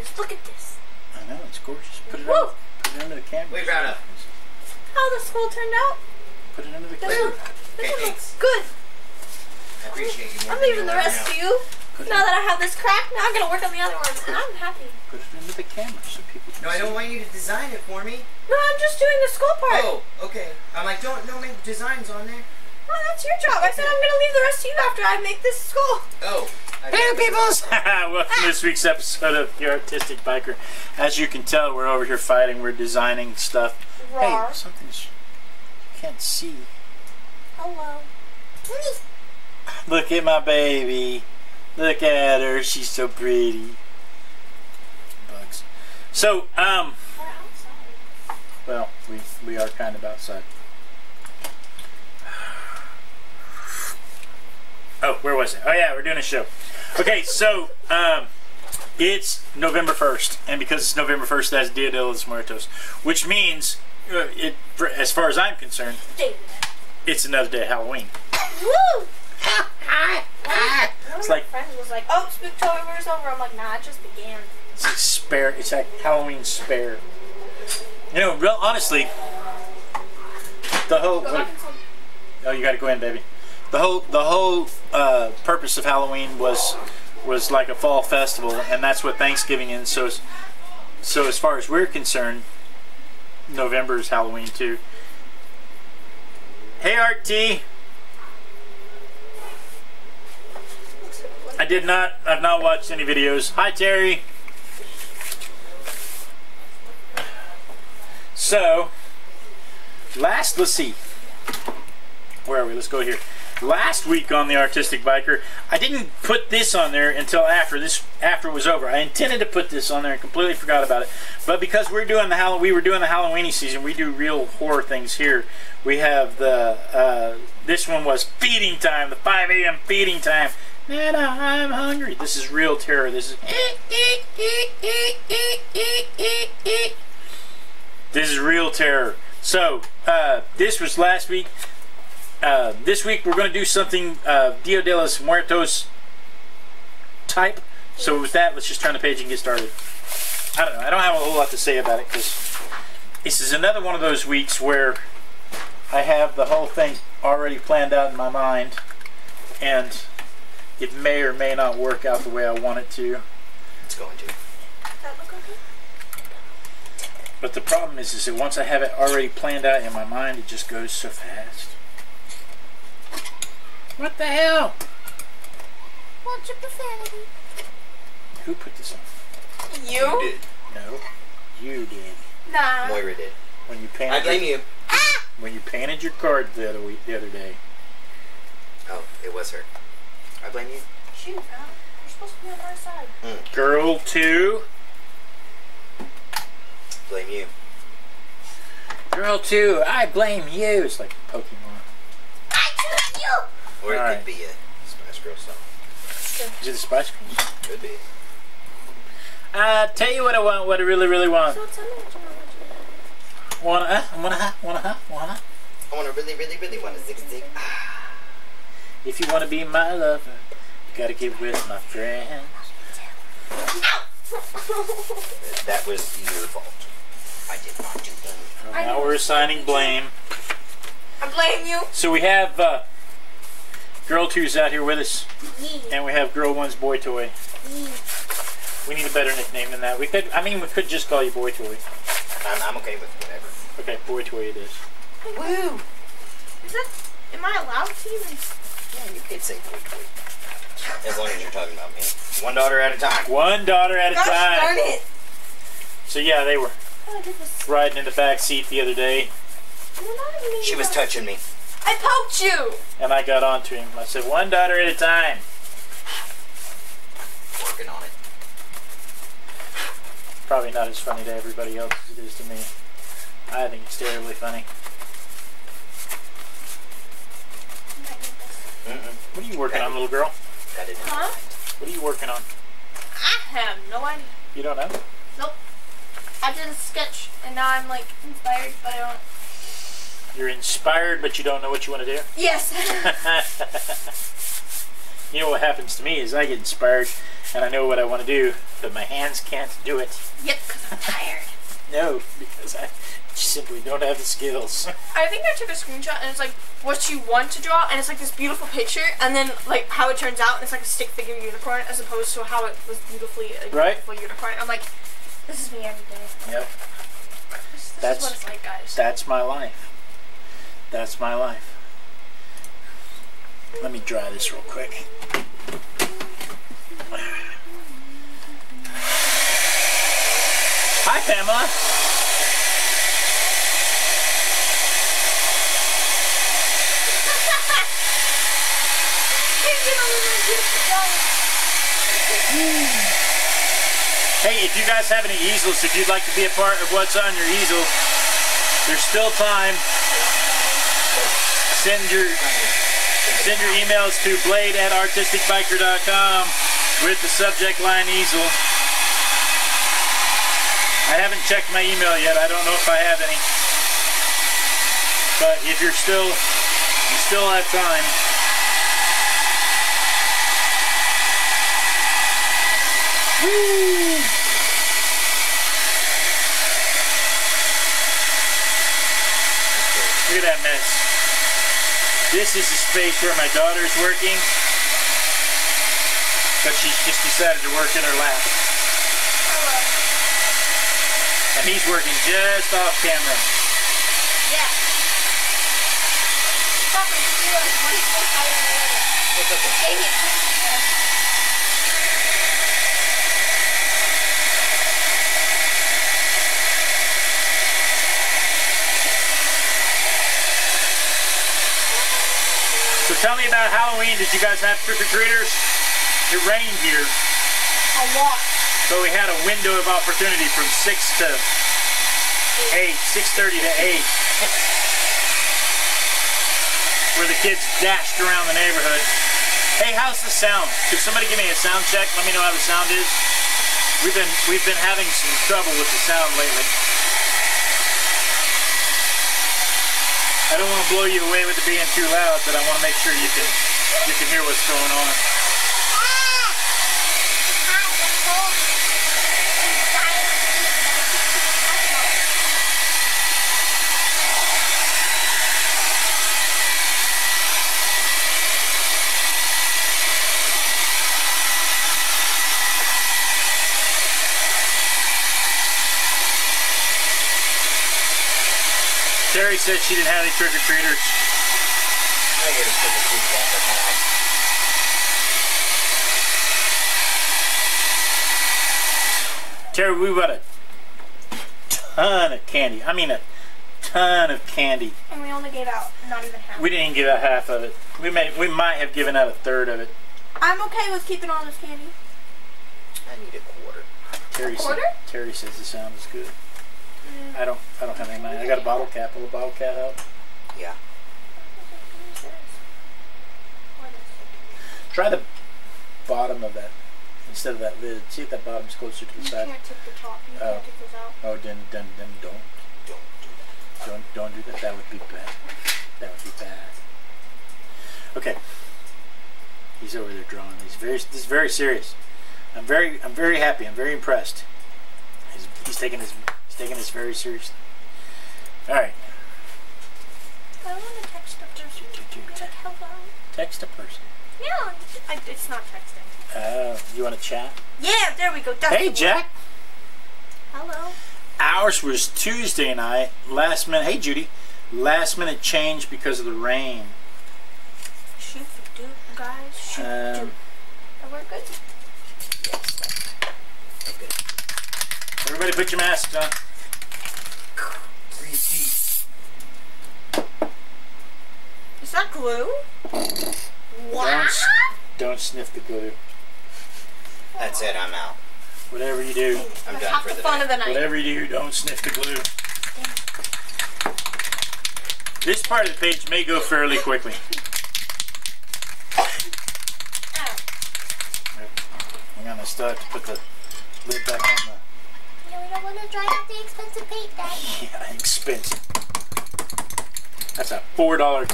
this. Look at this. I know, it's gorgeous. Put it under the camera. Wait, Brad. How the school turned out? Put it under the camera. This one looks good. I appreciate you more. I'm leaving the rest to you. Now that I have this crack, now I'm going to work on the other ones, and I'm happy. Put it under the camera so people can No, I don't want you to design it for me. No, I'm just doing the school part. Oh, okay. I'm like, don't make designs on there. Oh, that's your job. I said I'm going to leave the rest to you after I make this school. Oh. Hey, peoples! Welcome to this week's episode of The Artistic Biker. As you can tell, we're over here fighting. We're designing stuff. Rawr. Hey, something's... You can't see. Hello. Look at my baby. Look at her. She's so pretty. Bugs. So, We're outside. well, we are kind of outside. Oh, where was it? Oh yeah, we're doing a show. Okay, so it's November 1st, and because it's November 1st, that's Dia de los Muertos, which means, as far as I'm concerned, it's another day of Halloween. Woo! It's my like friend was like, "Oh, Spooktober's over." I'm like, "Nah, it just began." it's like spare. It's like Halloween spare. You know, real honestly, the whole. Oh, you got to go in, baby. The whole purpose of Halloween was like a fall festival, and that's what Thanksgiving is. So as far as we're concerned, November is Halloween too. Hey, Art T. I've not watched any videos. Hi, Terry. So, let's see. Where are we? Let's go here. Last week on the Artistic Biker, I didn't put this on there until after it was over. I intended to put this on there and completely forgot about it. But because we were doing the Halloweeny season, we do real horror things here. We have the this one was feeding time, the 5 a.m. feeding time. And I'm hungry. This is real terror. This is real terror. So this was last week. This week we're going to do something Dia de los Muertos type. So with that, let's just turn the page and get started. I don't know. I don't have a whole lot to say about it because this is another one of those weeks where I have the whole thing already planned out in my mind, and it may or may not work out the way I want it to. It's going to. Does that look okay? But the problem is that once I have it already planned out in my mind, it just goes so fast. What the hell? What's your profanity? Who put this on? You? did. No, you did. Nah. Moira did. When you painted. I blame you. When you painted your card the other day. Oh, it was her. I blame you. Shoot, Al. You're supposed to be on our side. Girl 2. Blame you. Girl 2, I blame you. It's like Pokemon. I choose you! Or it All right. could be a Spice Girl song. Is it the Spice Girls? Could be. Tell you what I want, what I really, really want. So tell me what you want. Wanna? I want to really, really, really want to zig zig. If you want to be my lover, you gotta get with my friends. That was your fault. I did not do that. Well, now we're assigning blame. I blame you. So we have Girl 2's out here with us, and we have Girl 1's Boy Toy. We need a better nickname than that. We could just call you Boy Toy. I'm okay with whatever. Okay, Boy Toy it is. Woo! Is that... Am I allowed to even... Yeah, you could say boy toy. As long as you're talking about me. One daughter at a time. One daughter at a Gosh time. darn it! So yeah, they were How do I do this? riding in the back seat the other day, She was touching me. I poked you! and I got onto him. I said, one daughter at a time. Working on it. Probably not as funny to everybody else as it is to me. I think it's terribly funny. What are you working on, little girl? That didn't Huh? What are you working on? I have no idea. You don't know? Nope. I did a sketch and now I'm like inspired, but I don't. You're inspired, but you don't know what you want to do? Yes. You know what happens to me is I get inspired and I know what I want to do, but my hands can't do it. Yep, because I'm tired. No, because I simply don't have the skills. I think I took a screenshot and it's like what you want to draw, and it's like this beautiful picture, and then like how it turns out, and it's like a stick figure unicorn as opposed to how it was beautifully a beautiful unicorn. I'm like, this is me every day. Yep. This is what it's like, guys. That's my life. That's my life. Let me dry this real quick. Hi, Pamela. Hey, if you guys have any easels, if you'd like to be a part of what's on your easel, there's still time. Send your emails to blade@artisticbiker.com with the subject line easel. I haven't checked my email yet. I don't know if I have any. But if you still have time. Woo! Look at that mess. This is the space where my daughter's working, but she's just decided to work in her lap. And he's working just off camera. Yeah. So tell me about Halloween. Did you guys have trick-or-treaters? It rained here. A lot. So we had a window of opportunity from 6 to 8, 6:30 to 8, where the kids dashed around the neighborhood. Hey, how's the sound? Could somebody give me a sound check? Let me know how the sound is. We've been having some trouble with the sound lately. I don't want to blow you away with it being too loud, but I want to make sure you can hear what's going on. Terry said she didn't have any trick-or-treaters. I get a trick-or-treat at the house. Terry, we bought a ton of candy. I mean a ton of candy. And we only gave out not even half. We didn't even give out half of it. We might have given out a third of it. I'm okay with keeping all this candy. I need a quarter. Terry says the sound is good. I don't have any money. I got a bottle cap. Will a bottle cap help? Yeah. Try the bottom of that instead of that lid. See if that bottom's closer to the side. You can't take the top. You can't take this out. Oh, then don't do that. Don't do that. That would be bad. That would be bad. Okay. He's over there drawing. This is very serious. I'm very happy. I'm very impressed. He's taking this very seriously. All right. I want to text a person. Like, hello. Text a person. No, it's not texting. You want to chat? Yeah, there we go. That's Hey, Jack. Hello. Ours was Tuesday night. Last minute. Hey, Judy. Last minute change because of the rain. Shoot the dude, guys. Shoot the dude. And we're good. Yes. We're good. Everybody put your masks on. Is that glue? What? Don't sniff the glue. That's it. I'm out. Whatever you do. I'm That's done half for the the fun day. of the night. Whatever you do, don't sniff the glue. This part of the page may go fairly quickly. Hang on, I still have to put the lid back on the... No, we don't want to dry out the expensive paint, Dad. Yeah, expensive. That's a $4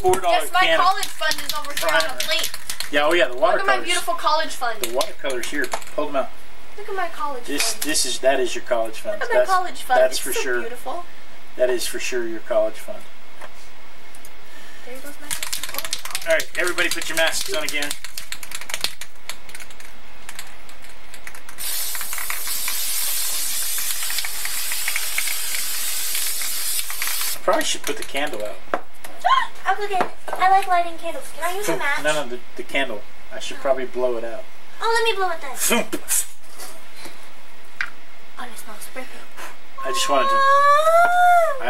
Yes, my can college fund is over here on a plate. Yeah, oh yeah, the watercolors. Look at my beautiful college fund. The watercolors here. Hold them out. Look at my college fund. That is your college fund. Look at my college fund. That's it's for so sure. Beautiful. That is for sure your college fund. There goes my college. All right, everybody, put your masks on again. Probably should put the candle out. Okay, I like lighting candles. Can I use a match? No, the candle. I should probably blow it out. Oh, let me blow it then. Oh, it smells pretty. I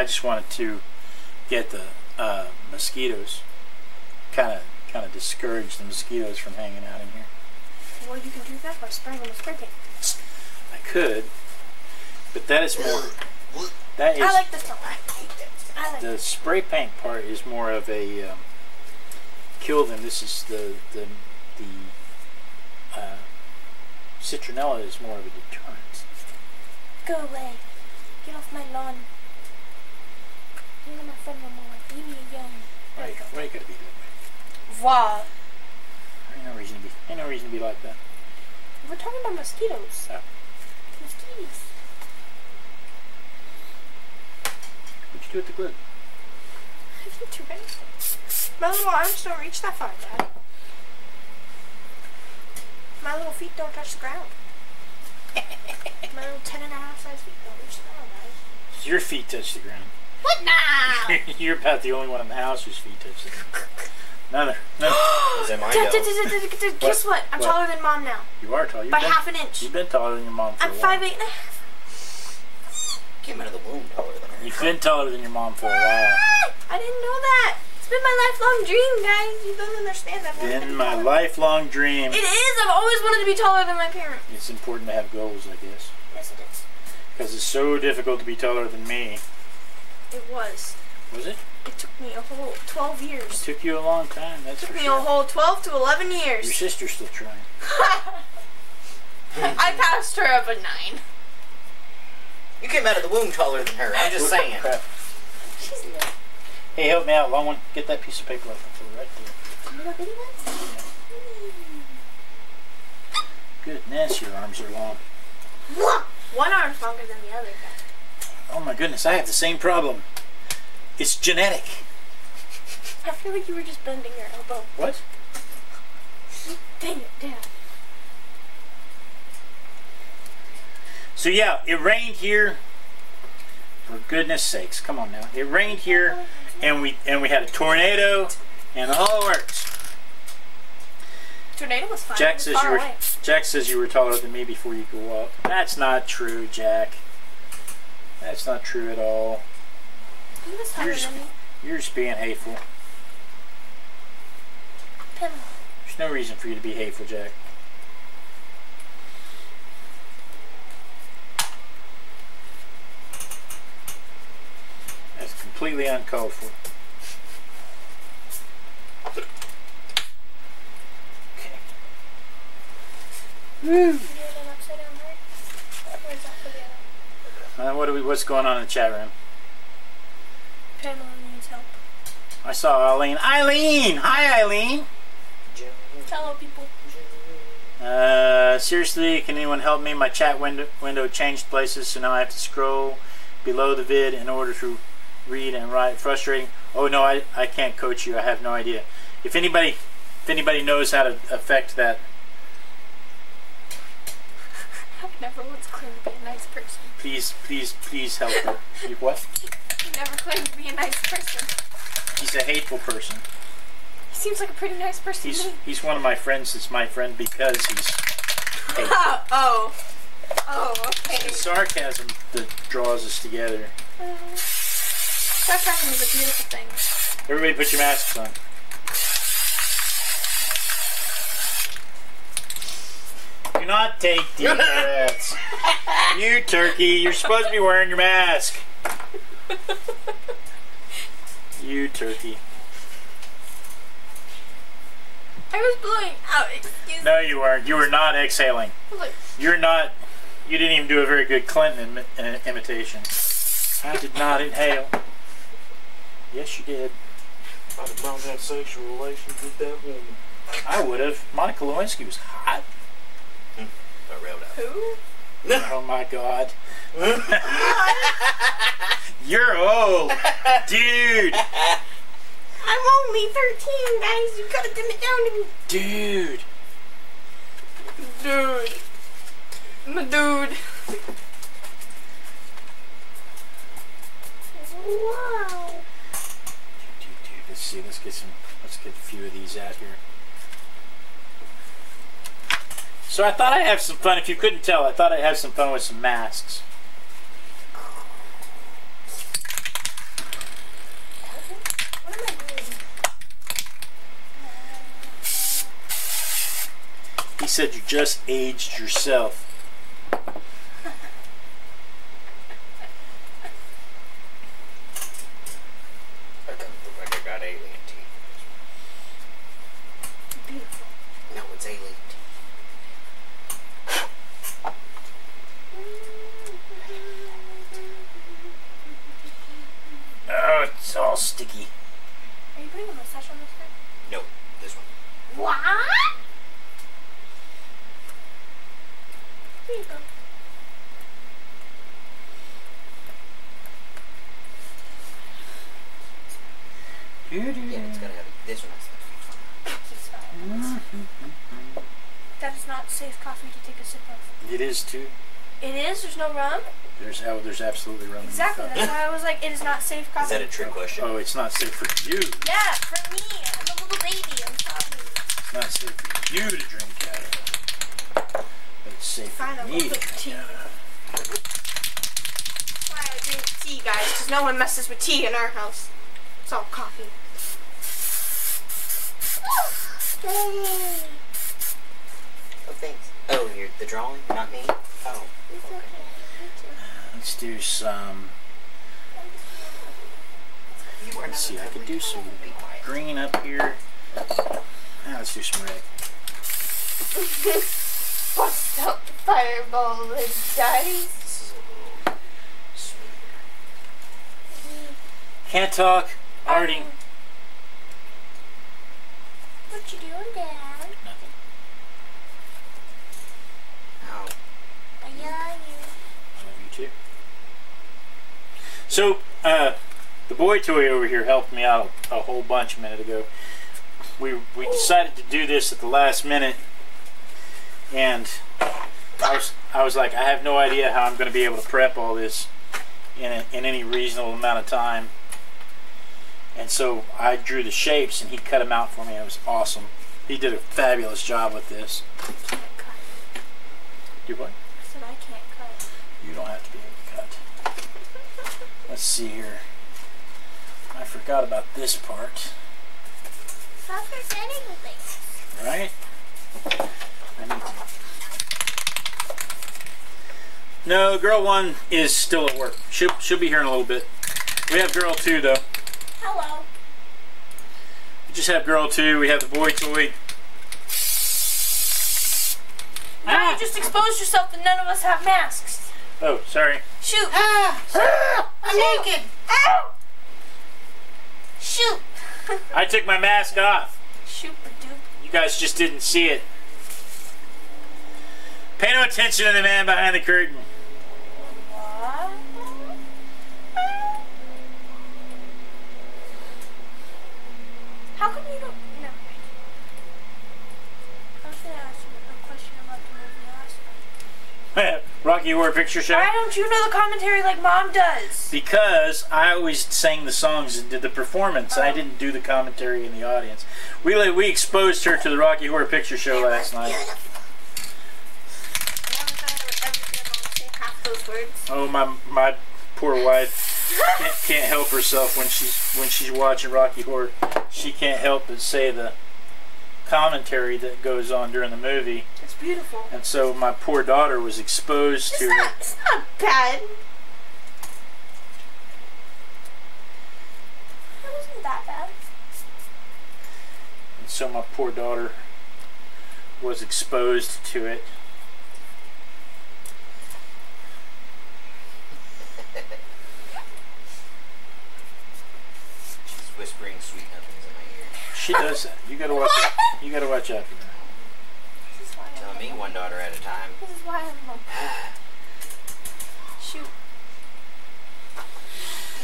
just wanted to get the mosquitoes, kind of discourage the mosquitoes from hanging out in here. Well, you can do that by spraying them with spray paint. I could, but that is more. That is. I like this one. I like the spray paint part is more of a kill them. This is the citronella is more of a deterrent. Go away. Get off my lawn. You're not my friend no more. Leave me alone. Why you gotta be that way? Wow. Ain't no reason to be like that. We're talking about mosquitoes. Oh. Mosquitoes. What'd you do with the glue? I didn't do anything. My little arms don't reach that far, Dad. My little feet don't touch the ground. My little 10.5 size feet don't reach the ground, guys. Your feet touch the ground. What now? You're about the only one in the house whose feet touch the ground. None. Is it mine? Guess what? I'm taller than Mom now. You are tall. By half an inch. You've been taller than your mom for I'm a while. 5'8.5". Came out of the womb taller than her. You've been taller than your mom for a while. I didn't know that. It's been my lifelong dream, guys. You don't understand that. Been my lifelong dream. It is. I've always wanted to be taller than my parents. It's important to have goals, I guess. Yes, it is. Because it's so difficult to be taller than me. It was. Was it? It took me a whole 12 years. It took you a long time, that's for sure. It took me a whole 12 to 11 years. Your sister's still trying. I passed her up a 9. You came out of the womb taller than her. I'm just saying. Crap. She's little. Hey, help me out, long one. Get that piece of paper up right there. Little bitty ones? Goodness, your arms are long. One arm's longer than the other. Oh my goodness, I have the same problem. It's genetic. I feel like you were just bending your elbow. What? Dang it, Dad. So yeah, it rained here. For goodness sakes, come on now. It rained here, and we had a tornado, and the whole works. Tornado was fine. Jack says you were taller than me before you go up. That's not true, Jack. That's not true at all. He was taller than me. You're just being hateful. There's no reason for you to be hateful, Jack. That's completely uncalled for. Okay. Woo! What's going on in the chat room? Pamela needs help. I saw Eileen. Eileen! Hi, Eileen! Hello, people. Seriously, can anyone help me? My chat window changed places, so now I have to scroll below the vid in order to read and write. Frustrating. Oh no, I can't coach you. I have no idea. If anybody knows how to affect that. I've never once claimed to be a nice person. Please help her. You what? He never claimed to be a nice person. He's a hateful person. He seems like a pretty nice person to me. He's one of my friends that's my friend because he's hateful. Oh, okay. It's sarcasm that draws us together. Sarcasm is a beautiful thing. Everybody put your masks on. Do not take deep breaths. You turkey, you're supposed to be wearing your mask. You turkey. I was blowing out, excuse me. No, you weren't. You were not exhaling. You're not. You didn't even do a very good Clinton imitation. I did not inhale. Yes, you did. I did not have sexual relations with that woman. I would have. Monica Lewinsky was hot. Who? Oh my God. You're old, dude. I'm only 13, guys. You gotta dim it down to me. Dude. Dude. My dude. Wow. Dude. Let's see. Let's get a few of these out here. So I thought I'd have some fun. If you couldn't tell, I thought I'd have some fun with some masks. What am I doing? He said you just aged yourself. I got alien tea. Beautiful. No, it's alien tea. Oh, it's all sticky. Are you putting a mustache on this thing? No, this one. What? Here you go. Yeah, it's gotta have this one. That is not safe coffee to take a sip of. It is too. It is? There's no rum? There's absolutely rum. Exactly. That's why I was like, it is not safe coffee. Is that a trick question? Oh, it's not safe for you. Yeah, for me. I'm a little baby. I'm sorry. It's not safe for you to drink out of. But it's safe Fine, for I me will to put drink tea. out of. That's why I drink tea, guys, because no one messes with tea in our house. It's all coffee. Oh, thanks. Oh, you're the drawing, not me? Oh, okay. Let's do some. Let's see, I could do some green up here. Now let's do some red. Bust out the fireball and dice. This is a little sweeter. Can't talk. Already. What you doing, Dad? Nothing. Oh. I love you. I love you too. So, the boy toy over here helped me out a whole bunch a minute ago. We decided to do this at the last minute, and I was like, I have no idea how I'm going to be able to prep all this in any reasonable amount of time. And so I drew the shapes, and he cut them out for me. It was awesome. He did a fabulous job with this. Can't cut. Do what? I said I can't cut. You don't have to be able to cut. Let's see here. I forgot about this part. Stop forgetting things. Right? I need to... No, girl 1 is still at work. She'll be here in a little bit. We have girl 2 though. Hello. We just have girl 2. We have the boy toy. Now you just exposed yourself and none of us have masks. Oh, sorry. Shoot. I'm naked. Ow. Shoot. I took my mask off. Shoot, dude. You guys just didn't see it. Pay no attention to the man behind the curtain. What? How come you don't? No. I was gonna ask you a question about the movie last night. Rocky Horror Picture Show. Why don't you know the commentary like Mom does? Because I always sang the songs and did the performance. I didn't do the commentary in the audience. We exposed her to the Rocky Horror Picture Show last night. Half those words. Oh, my poor wife can't help herself when she's watching Rocky Horror. She can't help but say the commentary that goes on during the movie. It's beautiful. And so my poor daughter was exposed to it. It's not bad. It wasn't that bad. And so my poor daughter was exposed to it. She's whispering sweet nothings in my ear. She does was that? You gotta watch out. You gotta watch out for that. Tell me one daughter at a time. This is why I'm a... Shoot.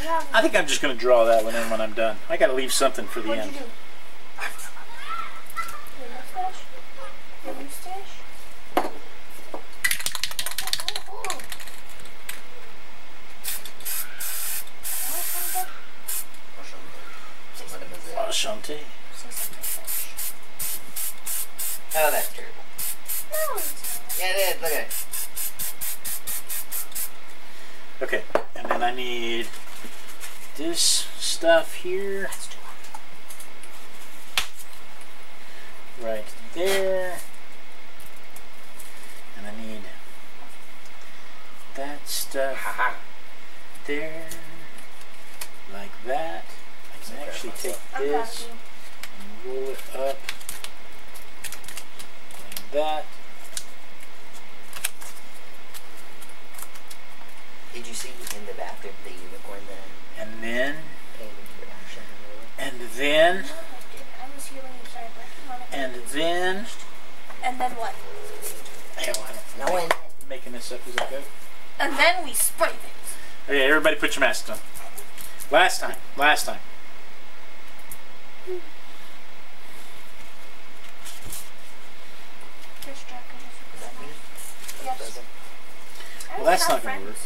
Yeah. I think I'm just gonna draw that one in when I'm done. I gotta leave something for the What'd end. you do? Your mustache? Your mustache? Ashanti. Oh, that's terrible. No, it's not. Yeah, it is. Look at it. Okay, and then I need this stuff here. Right there. And I need that stuff there. Like that. I can actually take this and roll it up. Like that. Did you see in the bathroom the unicorn then? And then, Came into action. and then, I was healing inside. and then. And then what? Hell, I No don't one. know. Making this up as I go. And then we spray things. Okay, everybody put your masks on. Last time. Yes. Well, that's not going to work.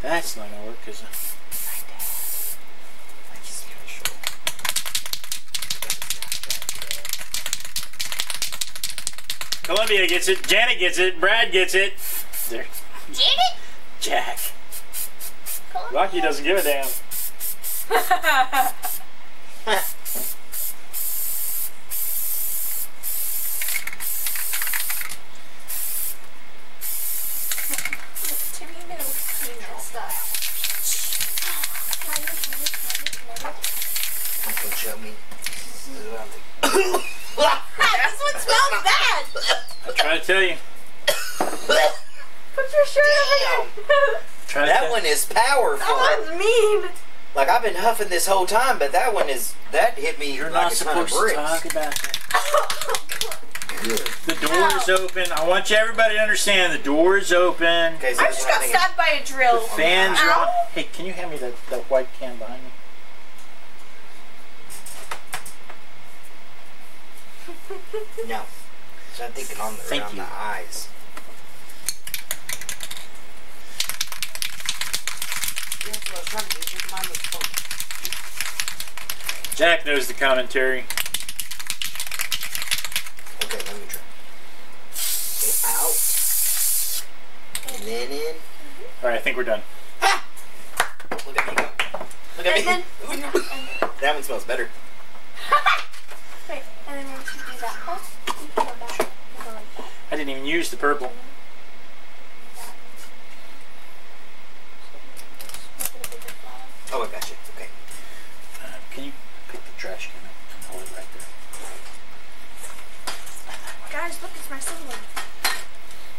That's not going to work because Columbia gets it, Janet gets it, Brad gets it. There. Janet? Jack. Rocky doesn't give a damn. Uncle show me. This one smells bad. I try to tell you. Put your shirt over here. That one is powerful. That one's mean. Like I've been huffing this whole time, but that one is hit me. You're like not a ton of supposed to bricks. talk about that. The door is open. I want you everybody to understand the door is open. Okay, so I this just one got think stabbed by a drill. The fans are on. Ow. Hey, can you hand me that white can behind me? No. So I'm thinking on the, Thank around you. the eyes. That's what I was trying to do. Just mine was fun. Jack knows the commentary. Okay, let me try. Go out. And then in. All right, I think we're done. Look at me go. Look at me. That one smells better. Wait, and then once you do that, you go back. You go like that. I didn't even use the purple. Oh, I got you. Okay. Can you pick the trash can up and hold it right there? Guys, look, it's my sibling.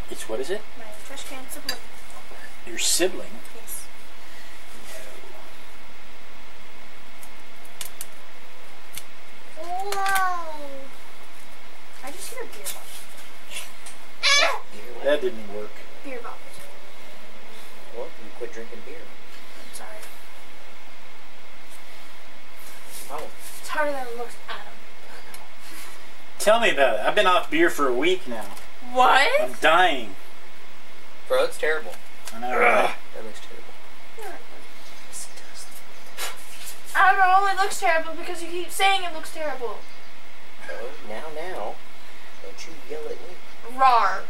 It's what is it? My trash can sibling. Your sibling? Yes. Wow. I just hear a beer bottle. That didn't work. Beer bottles. Well, you quit drinking beer. I'm sorry. Oh. It's harder than it looks, Adam. Tell me about it. I've been off beer for a week now. What? I'm dying. Bro, it's terrible. I know. Right? That looks terrible. Yes, it does. I don't know, it looks terrible because you keep saying it looks terrible. Oh, now. Don't you yell at me. Rawr.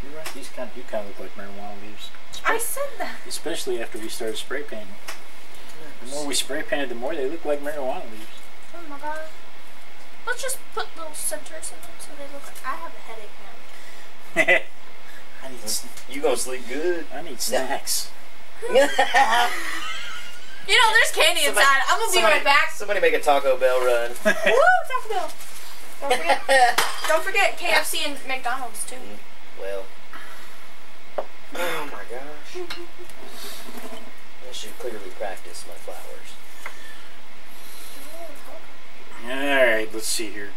You're right. These do kind of look like marijuana leaves. I said that. Especially after we started spray painting. The more we spray painted, the more they look like marijuana leaves. Oh my god. Let's just put little centers in them so they look like I have a headache now. I need. You gonna sleep good? I need snacks. You know, there's candy inside. I'm gonna be right back. Somebody make a Taco Bell run. Woo, Taco Bell. Don't forget KFC and McDonald's too. Well. Oh my gosh. should clearly practice my flowers. Alright, let's see here.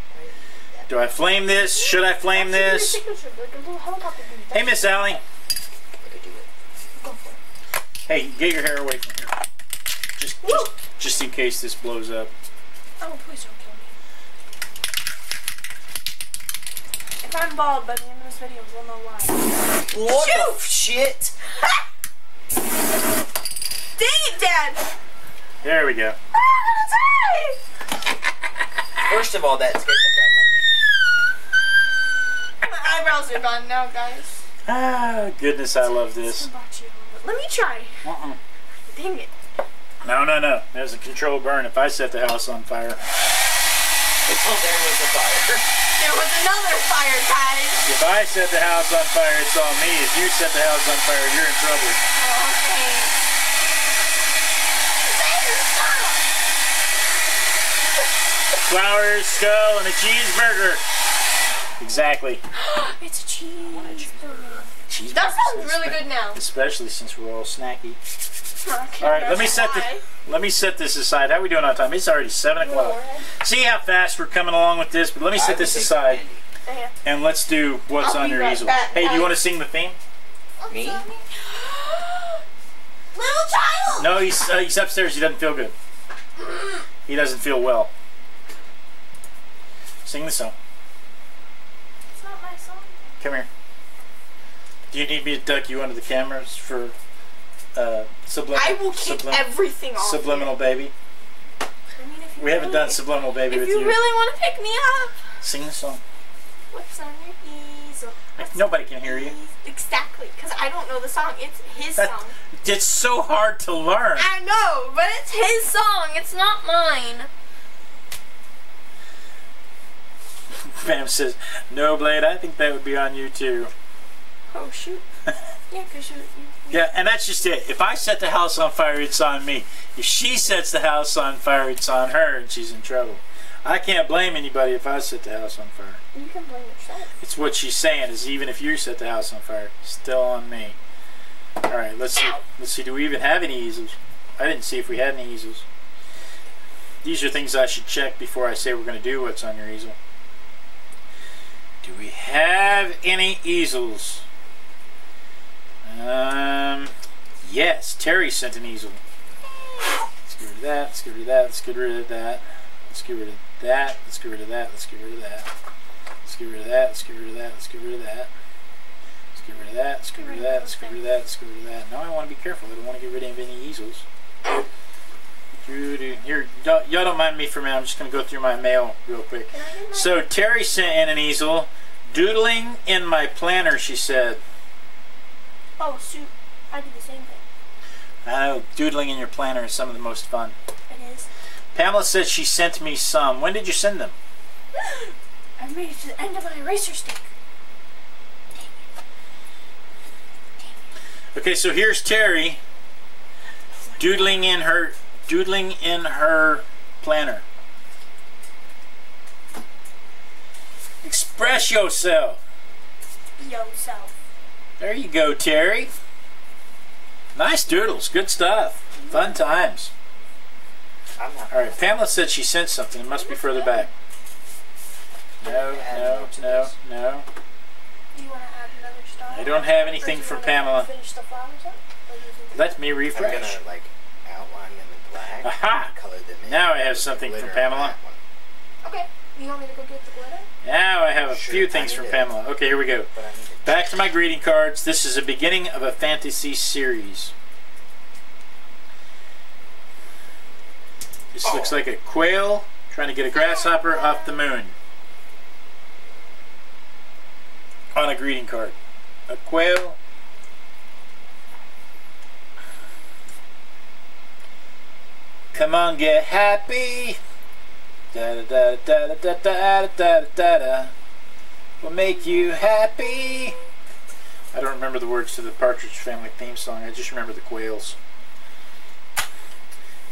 Do I flame this? Should I flame this? Hey, Miss Allie. I could do it. Go for it. Hey, get your hair away from here. Just in case this blows up. Oh, please don't kill me. If I'm bald by the end of this video, we'll know why. What the shit? Dang it, Dad! There we go. First of all, that scared the crap out of me. My eyebrows are gone now, guys. Ah, goodness, I love this. Let me try. Dang it. No. There's a controlled burn if I set the house on fire. Oh, there was a fire. There was another fire, guys. If I set the house on fire, it's on me. If you set the house on fire, you're in trouble. Okay. Flowers, skull, and a cheeseburger. Exactly. It's a cheeseburger. Cheeseburger. That sounds really good now. Especially since we're all snacky. Okay, All right, let me set this aside. How are we doing on time? It's already 7 o'clock. See how fast we're coming along with this, but let me set this aside. And let's do what's on your easel. Hey, do you want to sing the theme? Me? Little child! No, he's upstairs. He doesn't feel good. He doesn't feel well. Sing the song. It's not my song. Come here. Do you need me to duck you under the cameras for subliminal? I will kick everything off. Subliminal baby. I mean, if you We haven't done subliminal baby with you. If you really want to pick me up. Sing the song. What's on your easel? Nobody can hear you. Exactly, because I don't know the song. It's his song. It's so hard to learn. I know, but it's his song. It's not mine. Pam says, "No, Blade, I think that would be on you too." Oh, shoot. Yeah, because you... Yeah, and that's just it. If I set the house on fire, it's on me. If she sets the house on fire, it's on her, and she's in trouble. I can't blame anybody if I set the house on fire. You can blame yourself. It's what she's saying is even if you set the house on fire, it's still on me. All right, let's see. Let's see. Do we even have any easels? I didn't see if we had any easels. These are things I should check before I say we're going to do what's on your easel. Do we have any easels? Yes, Terry sent an easel. Let's get rid of that, let's get rid of that, let's get rid of that. Let's get rid of that, let's get rid of that, let's get rid of that. Let's get rid of that, let's get rid of that, let's get rid of that. Let's get rid of that, let's get rid of that, let's get rid of that, let's get rid of that. Now I want to be careful, I don't want to get rid of any easels. Here, y'all don't mind me for a minute, I'm just going to go through my mail real quick. So Terry sent in an easel. Doodling in my planner, she said. Oh, shoot. I do the same thing. I know, doodling in your planner is some of the most fun. It is. Pamela said she sent me some. When did you send them? I made it to the end of my eraser stick. Okay, so here's Terry doodling in her planner. Express yourself. Yourself. There you go, Terry. Nice doodles. Good stuff. Fun times. Alright, Pamela said she sent something. It must be further back. No. Do you want to add another star? I don't have anything for Pamela. Finish the flowers up? Let me I'm refresh. gonna like outline them in black. Aha! Color them in. Now I have something from Pamela. Okay. You want me to go get the glitter? Now I have a few things from Pamela. Okay, here we go. Back to my greeting cards. This is the beginning of a fantasy series. This looks like a quail trying to get a grasshopper off the moon. On a greeting card. A quail. Come on, get happy. Da da da da da da da da da. Will make you happy. I don't remember the words to the Partridge Family theme song. I just remember the quails.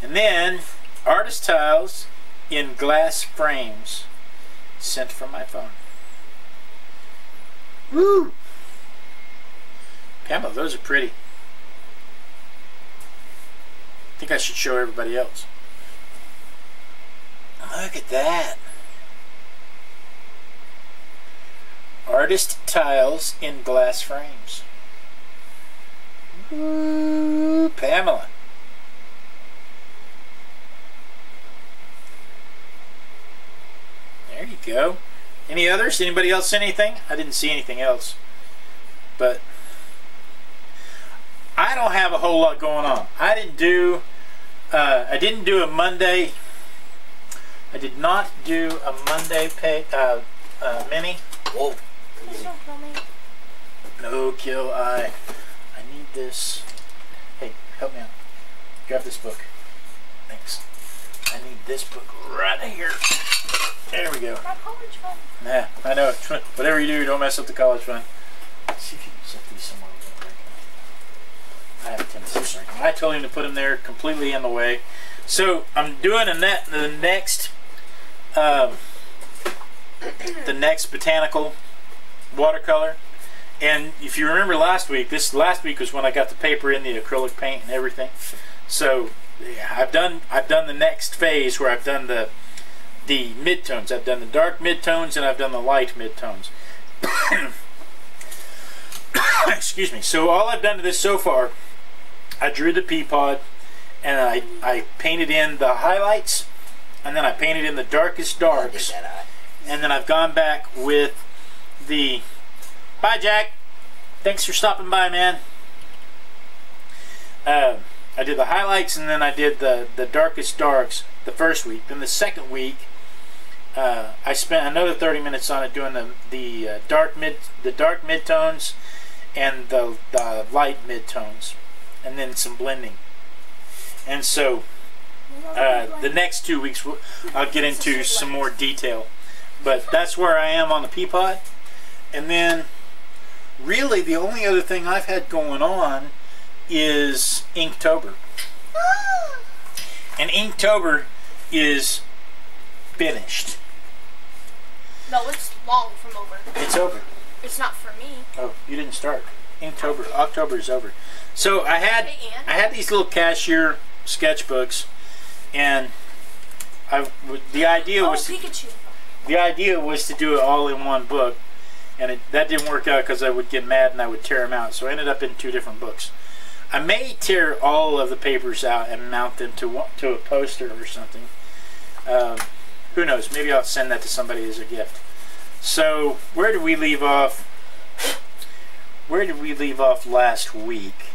And then artist tiles in glass frames sent from my phone. Woo! Pamela, those are pretty. think I should show everybody else. Look at that. Artist tiles in glass frames. Ooh, Pamela. There you go. Any others? Anybody else see anything? I didn't see anything else. But I don't have a whole lot going on. I didn't do a Monday. I did not do a Monday mini. Whoa. No kill I need this. Hey, help me out. Grab this book. Thanks. I need this book right here. There we go. My college fund. Nah, I know. Whatever you do, don't mess up the college fund. Let's see if you can set these somewhere. I have a tendency to break them. I told him to put them there completely in the way. So I'm doing the next botanical watercolor. And if you remember last week was when I got the paper in the acrylic paint and everything. So yeah, I've done the next phase where I've done the midtones. I've done the dark midtones and I've done the light midtones. Excuse me. So all I've done to this so far, I drew the pea pod and I painted in the highlights, and then I painted in the darkest darks, and then I've gone back with the bye Jack, thanks for stopping by, man. I did the highlights and then I did the darkest darks the first week. Then the second week I spent another 30 minutes on it doing the dark midtones and the light midtones, and then some blending. And so the next 2 weeks I'll get into some more detail, but that's where I am on the pea pod. And then really the only other thing I've had going on is Inktober. And Inktober is finished. No, it's long from over. It's over. It's not for me. Oh, you didn't start. Inktober. October is over. So I had these little cashier sketchbooks, and the idea was to do it all in one book, and that didn't work out because I would get mad and I would tear them out. So I ended up in 2 different books. I may tear all of the papers out and mount them to a poster or something. Who knows? Maybe I'll send that to somebody as a gift. So where did we leave off? Where did we leave off last week?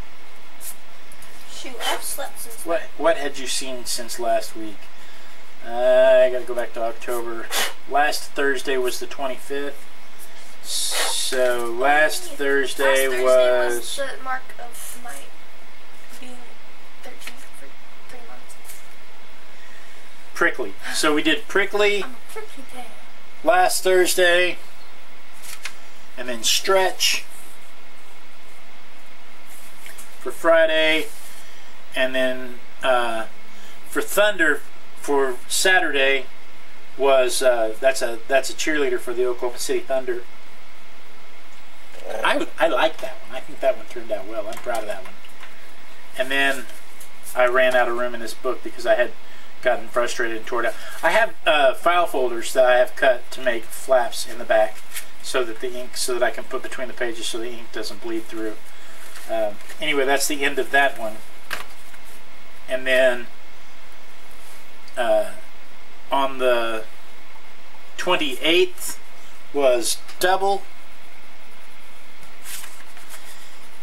Shoot, I've slept since. What had you seen since last week? I gotta go back to October. Last Thursday was the 25th. So last Thursday was the mark of my being 13 for 3 months. Prickly. So we did Prickly I'm a prickly bear. last Thursday, and then Stretch for Friday, and then for Thunder for Saturday was that's a cheerleader for the Oklahoma City Thunder. I like that one. I think that one turned out well. I'm proud of that one. And then I ran out of room in this book because I had gotten frustrated and tore it out. I have file folders that I have cut to make flaps in the back so that I can put between the pages so the ink doesn't bleed through. Anyway, that's the end of that one. And then on the 28th was Double.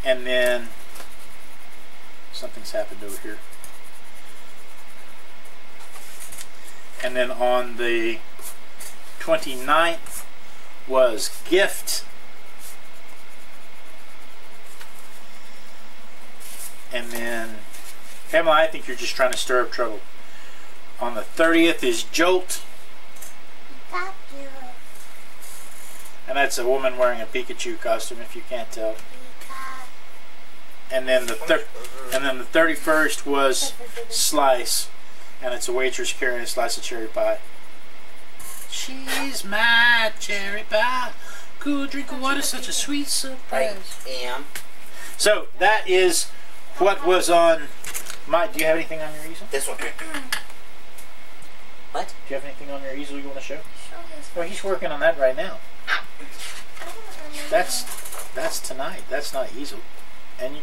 And then something's happened over here. And then on the 29th was Gift. And then, Pamela, I think you're just trying to stir up trouble. On the 30th is Jolt. And that's a woman wearing a Pikachu costume, if you can't tell. And then the 31st was Slice, and it's a waitress carrying a slice of cherry pie. She's my cherry pie. Cool drink of water, such a sweet surprise. I am. So that is what was on Mike, do you have anything on your easel? This one. What? Do you have anything on your easel you want to show? Well, he's working on that right now. That's tonight. That's not easel. And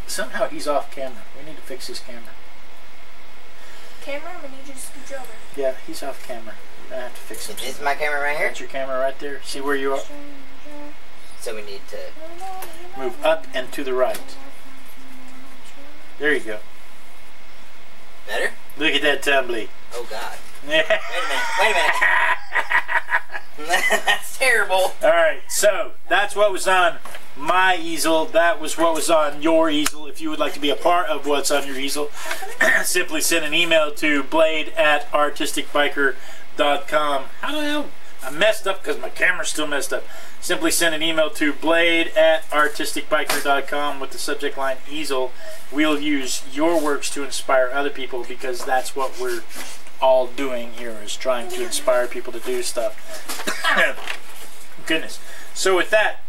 somehow he's off camera. We need to fix his camera. Camera, we need you to scooch over. Yeah, he's off camera. We're gonna have to fix it. Is my camera right here? That's your camera right there. See where you are? So we need to move up and to the right. There you go. Better? Look at that tumbly. Oh God. Wait a minute. That's terrible. Alright, so that's what was on my easel. That was what was on your easel. If you would like to be a part of what's on your easel, simply send an email to blade@artisticbiker.com. How the hell? I messed up because my camera's still messed up. Simply send an email to blade@artisticbiker.com with the subject line easel. We'll use your works to inspire other people, because that's what we're all doing here, is trying to inspire people to do stuff. Goodness. So with that,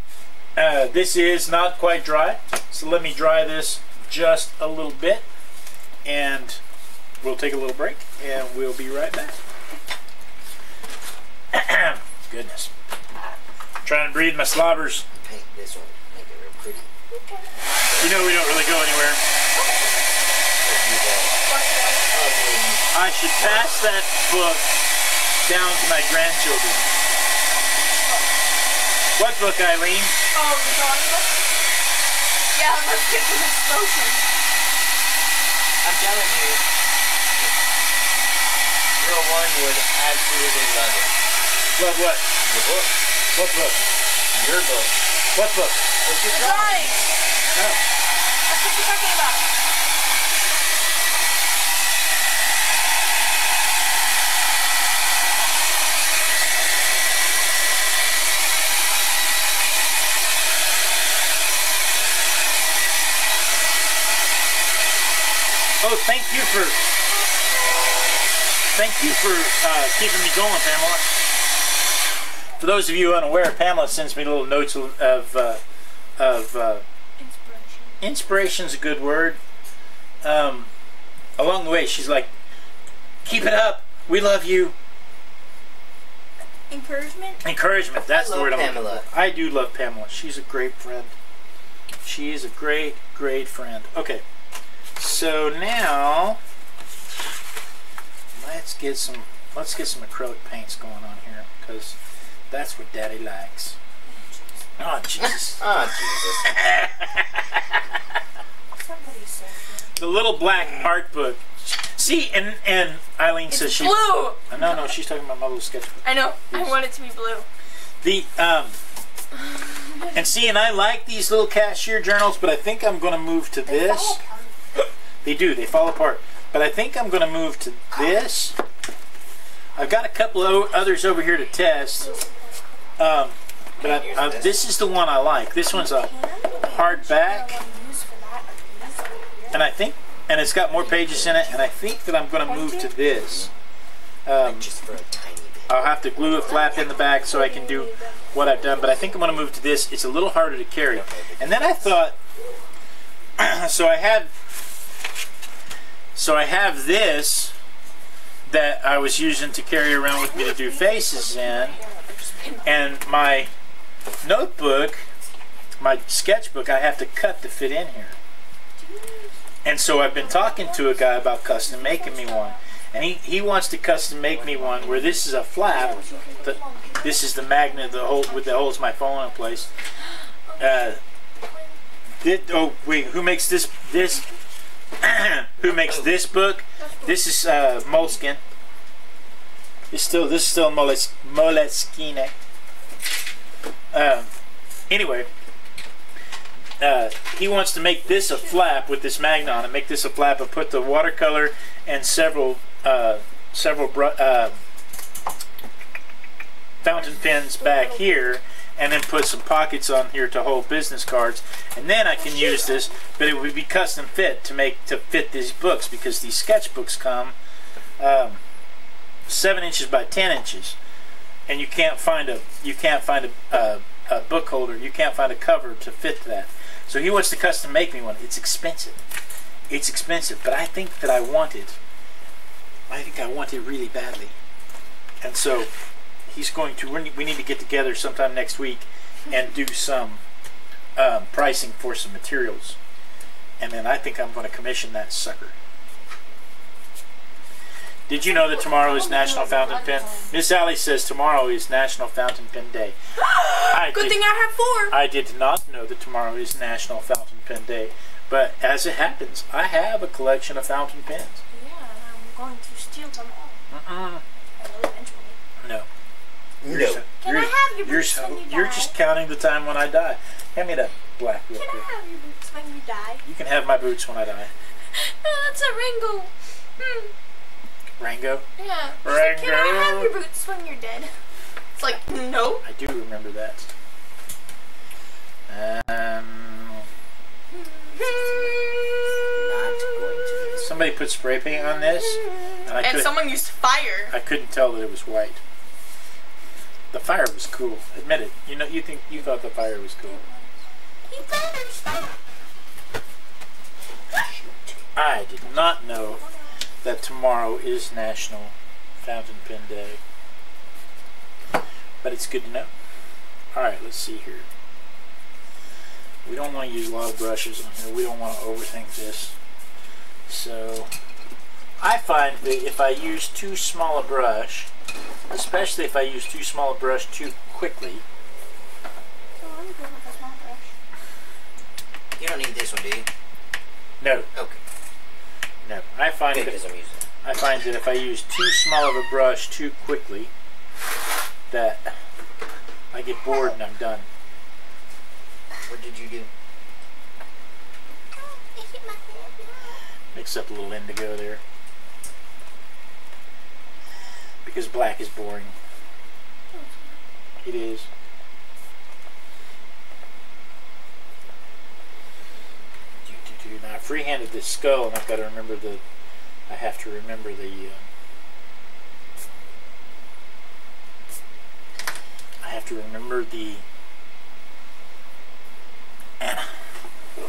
this is not quite dry, so let me dry this just a little bit, and we'll take a little break, and we'll be right back. Goodness. Trying to breathe my slobbers. Paint this one, make it real pretty. You know we don't really go anywhere. I should pass that book down to my grandchildren. What book, Eileen? Oh, the drawing book? Yeah, let's get to this motion. I'm telling you, your one would absolutely love it. Love what? Your book. What book? Your book. What book? What's your Drawing. Oh. That's what you're talking about. Oh, thank you for keeping me going, Pamela. For those of you unaware, Pamela sends me little notes of inspiration's a good word. Along the way, she's like, "Keep it up. We love you." Encouragement. Encouragement. That's the word I'm looking Pamela. for. I do love Pamela. She's a great friend. She is a great, great friend. Okay. So now let's get some acrylic paints going on here, because that's what Daddy likes. Oh Jesus! Oh Jesus! The little black art book. See, and Eileen says she blue. No, she's talking about my little sketchbook. I know. I want it to be blue. The and see, and I like these little cashier journals, but I think I'm going to move to this. They do. They fall apart. But I think I'm going to move to this. I've got a couple of others over here to test. But this is the one I like. This one's a hardback. And I think, and it's got more pages in it, and I think that I'm going to move to this. Just for a tiny bit. I'll have to glue a flap in the back so I can do what I've done, but I think I'm going to move to this. It's a little harder to carry. And then I thought, so I have this that I was using to carry around with me to do faces in, and my notebook, my sketchbook, I have to cut to fit in here. And so I've been talking to a guy about custom making me one, and he wants to custom make me one where this is a flap, this is the magnet that holds my phone in place. Oh wait, who makes this? Who makes this book? This is Moleskine. This is still Moleskine. Anyway, he wants to make this a flap with this magnet on it. Make this a flap and put the watercolor and several fountain pens back here, and then put some pockets on here to hold business cards, and then I can use this, but it would be custom fit to fit these books, because these sketchbooks come 7 inches by 10 inches, and you can't find a book holder, you can't find a cover to fit that. So he wants to custom make me one. It's expensive, It's expensive, but I think that I want it. I think I want it really badly. And so he's going to, we need to get together sometime next week and do some pricing for some materials. And then I think I'm going to commission that sucker. Did you know that tomorrow is National Fountain Pen? Miss Allie says tomorrow is National Fountain Pen Day. Good thing I have 4. I did not know that tomorrow is National Fountain Pen Day. But as it happens, I have a collection of fountain pens. Yeah, I'm going to steal them all. I will eventually. No. Can I have your boots when you die? You're just counting the time when I die. Hand me that black real quick. Can I have your boots when you die? You can have my boots when I die. Oh, that's a Rango. Rango? Yeah. Rango. Like, can I have your boots when you're dead? It's like, no. I do remember that. Somebody put spray paint on this, and someone used fire. I couldn't tell that it was white. The fire was cool. Admit it. You know, you thought the fire was cool. You better stop. I did not know that tomorrow is National Fountain Pen Day, but it's good to know. All right, let's see here. We don't want to use a lot of brushes on here. We don't want to overthink this. So I find that if I use too small a brush, especially if I use too small a brush too quickly. So I'm good with a small brush. You don't need this one, do you? No. Okay. No. I find that if I use too small of a brush too quickly, that I get bored and I'm done. What did you do? Mix up a little indigo there. Because black is boring. It is. Now I freehanded this skull and I've got to remember I have to remember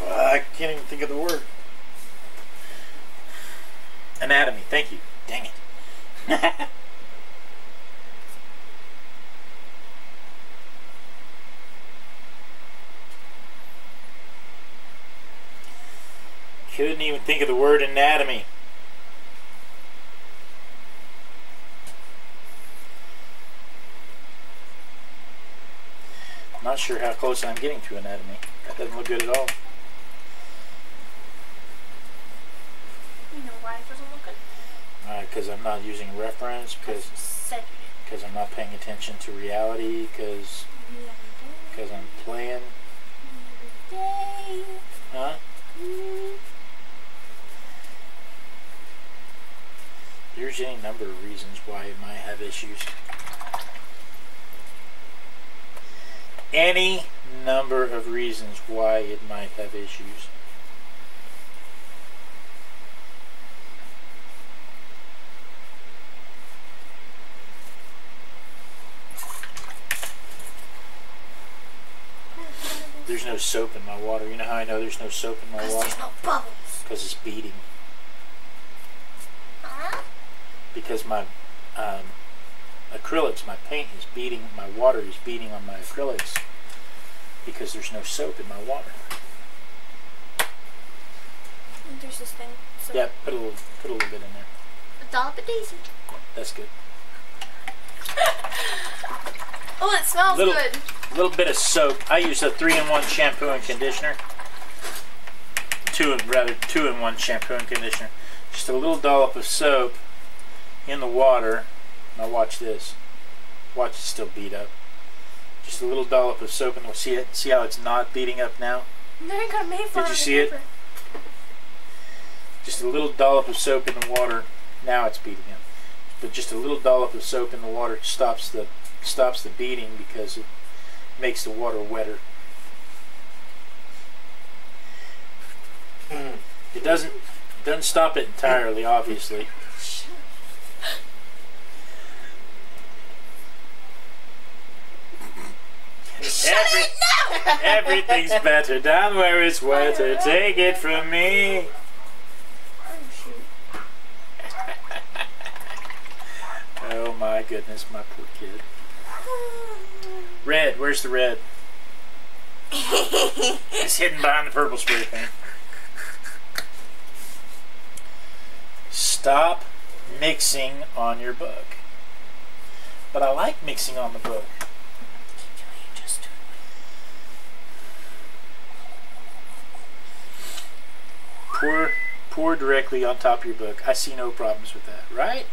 I can't even think of the word. Anatomy, thank you. Dang it. Couldn't even think of the word anatomy. Not sure how close I'm getting to anatomy. That doesn't look good at all. You know why it doesn't look good? Because I'm not using reference, because I'm not paying attention to reality, because I'm playing. Huh? There's any number of reasons why it might have issues. Any number of reasons why it might have issues. There's no soap in my water. You know how I know there's no soap in my water? There's no bubbles. Because it's beating. Huh? Because my acrylics, my paint is beating, my water is beating on my acrylics because there's no soap in my water. And there's this thing. So yeah, put a little bit in there. A dollop of daisy. That's good. Oh, it smells good. A little bit of soap. I use a 3-in-1 shampoo and conditioner. 2-in-1 shampoo and conditioner. Just a little dollop of soap in the water. Now watch this. Watch it still beat up. Just a little dollop of soap in the water. See how it's not beating up now? No, you got Mayflower. Did you see it? Just a little dollop of soap in the water. Now it's beating up. But just a little dollop of soap in the water stops the beating because it makes the water wetter. It doesn't stop it entirely, obviously. Everything's better down where it's wetter. Take it from me. my goodness, my poor kid. Red, where's the red? It's hidden behind the purple spray paint. Stop mixing on your book. But I like mixing on the book. Pour directly on top of your book. I see no problems with that, right?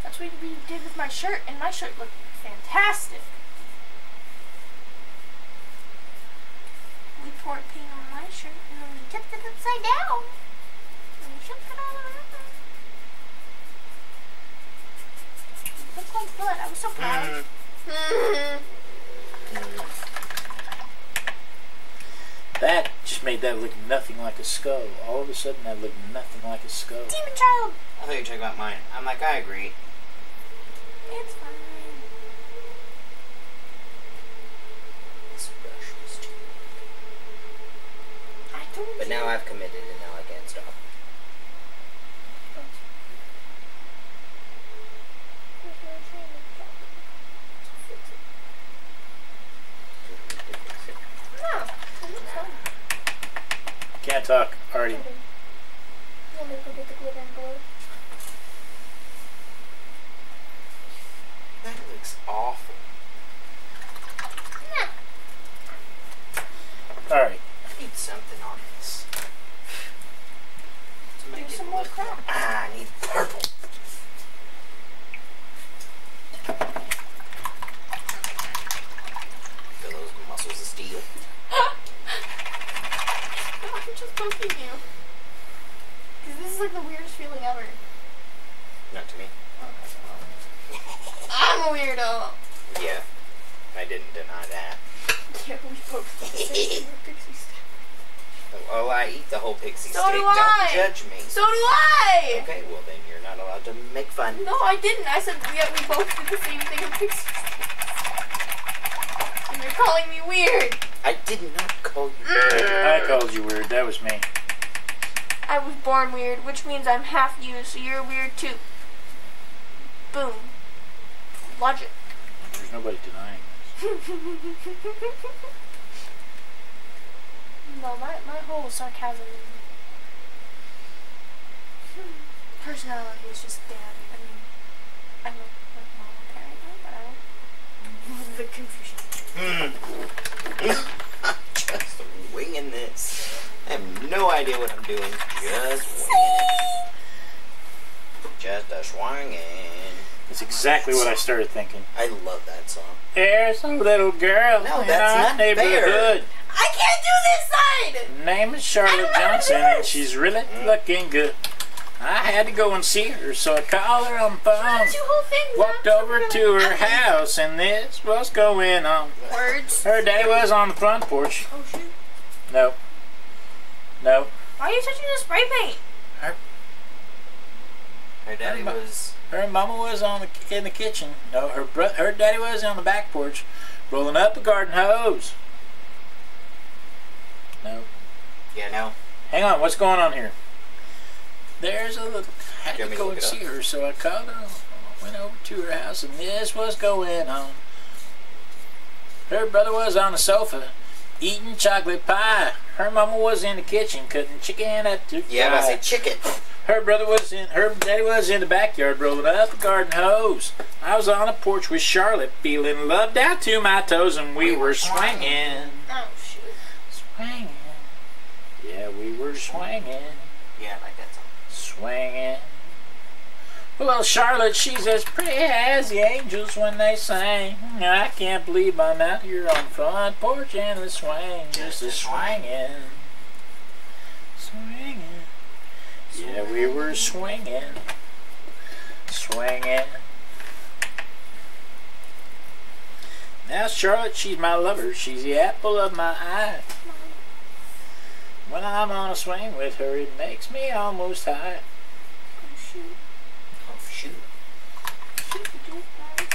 That's what we did with my shirt, and my shirt looked fantastic. We poured paint on my shirt, and then we tipped it upside down. And we shook it all around. It looked like good. I was so proud. That just made that look nothing like a skull. All of a sudden, that looked nothing like a skull. Demon child! I thought you were talking about mine. I'm like, I agree. It's fine. This brush was too big. I told But you. now I've committed and now I can't stop. Can't talk, already. That looks awful. Alright. I need something on this. To make Do it some more look- crap. I need purple. Feel those muscles of steel. I'm just poking you. Because this is like the weirdest feeling ever. Not to me. I'm a weirdo. Yeah. I didn't deny that. Yeah, we both do the same pixie stick. Oh, I eat the whole pixie So stick. do I. Don't judge me. So do I! Okay, well then you're not allowed to make fun. No, I didn't. I said we both did the same thing with pixie sticks. And you're calling me weird. I did not call you weird. I called you weird. That was me. I was born weird, which means I'm half you, so you're weird too. Boom. Logic. There's nobody denying this. No, my whole sarcasm personality is just bad. I mean, I'm a normal parent, but I don't. The confusion. I'm just winging this. I have no idea what I'm doing. Just winging it. Just a swinging. That's exactly what I started thinking. I love that song. There's a little girl No, in that's our not fair. neighborhood. I can't do this side! Name is Charlotte Johnson, and she's really looking good. I had to go and see her, so I called her on the phone. That's your whole thing. Walked over to her house, and this was going on. Words. Her daddy was on the front porch. Oh shoot. No. No. Why are you touching the spray paint? Her daddy was... Her mama was in the kitchen. No, her daddy was on the back porch, rolling up a garden hose. No. Yeah, no. Hang on, what's going on here? There's a little... I had Do you want to me to go look and it see up? her, so I called her. Went over to her house, and this was going on. Her brother was on the sofa, eating chocolate pie. Her mama was in the kitchen, cutting chicken at the Yeah, I fry. say chicken. Her daddy was in the backyard rolling up a garden hose. I was on the porch with Charlotte, feeling love down to my toes, and we were swinging. Oh shoot. Swinging. Yeah, we were swinging. Yeah, I like that song. Swinging. Well, Charlotte, she's as pretty as the angels when they sing. I can't believe I'm out here on the front porch and the swing. Just a swinging. Swinging. Yeah, we were swinging. Swinging. Now Charlotte, she's my lover. She's the apple of my eye. When I'm on a swing with her, it makes me almost high. Oh shoot. Oh, shoot. Shoot the dude, guys.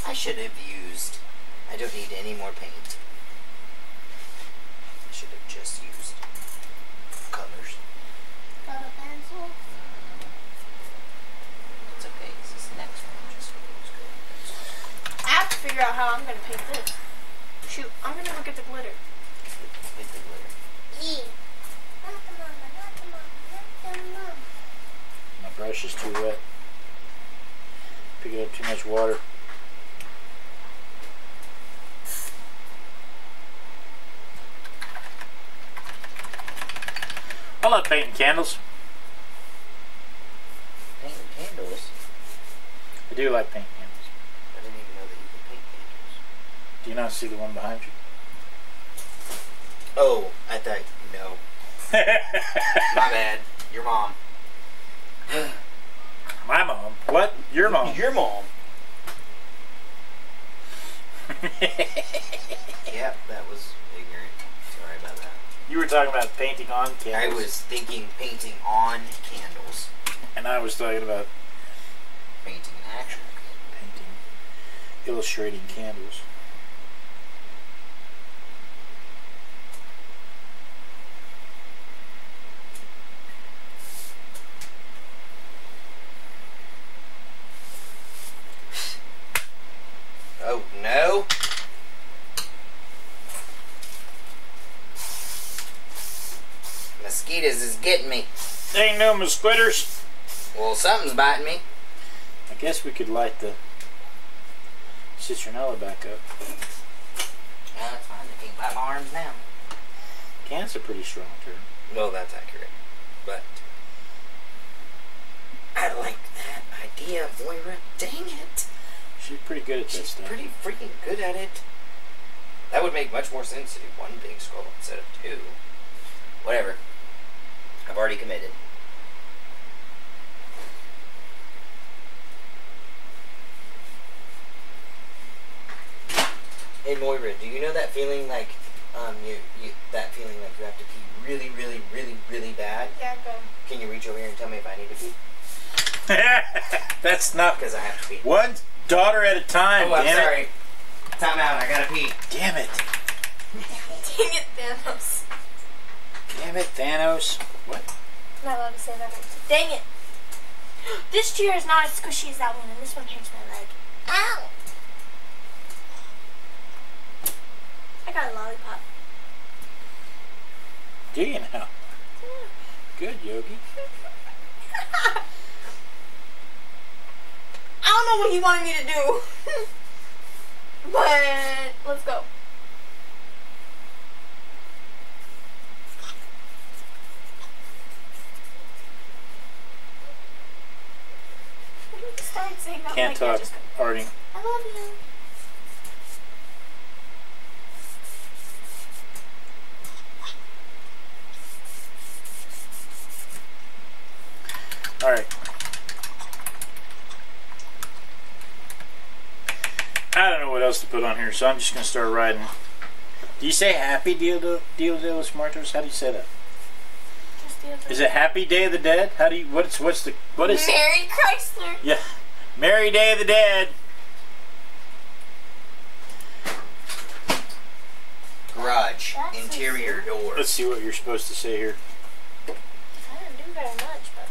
I should have used... I don't need any more paint. I should have just used colors. Got figure out how I'm gonna paint this. Shoot, I'm gonna go get the glitter. Get the glitter. Yeah. My brush is too wet. Picking up too much water. I love painting candles. Painting candles? I do like painting candles. I didn't even know that you could paint candles. Do you not see the one behind you? Oh, I thought, no. My bad. Your mom. My mom? What? Your mom? Your mom. Yep, that was ignorant. Sorry about that. You were talking about painting on candles. I was thinking painting on candles. And I was talking about Painting an actual painting, illustrating candles. Oh, no. Mosquitoes is getting me. Ain't no mosquitoes. Well, something's biting me. I guess we could light the citronella back up. No, that's fine. I can't bite my arms now. Can's a pretty strong term. Well, that's accurate. But I like that idea, Moira. Dang it. She's pretty good at this She's stuff. pretty freaking good at it. That would make much more sense to do one big skull instead of two. Whatever. I've already committed. Hey Moira, do you know that feeling like that feeling like you have to pee really, really, really, really bad? Yeah, go. Can you reach over here and tell me if I need to pee? That's not Because I have to pee. one daughter at a time. Oh, I'm damn sorry. it! Time out. I gotta pee. Damn it! Dang it, Thanos. Damn it, Thanos! What? I'm not allowed to say that word. Dang it. This chair is not as squishy as that one, and this one hurts my leg. Ow! I got a lollipop. Do you now? Good, Yogi. I don't know what he wanted me to do. But let's go. Start saying that Can't like talk, Artie. I love you. Alright. I don't know what else to put on here, so I'm just going to start writing. Do you say happy Dia de los Muertos? How do you say that? Just the other Is it Happy Day of the Dead? How do you, what is Mary Chrysler. Yeah. Merry Day of the Dead. Garage. That's Interior door. Let's see what you're supposed to say here. I didn't do very much, but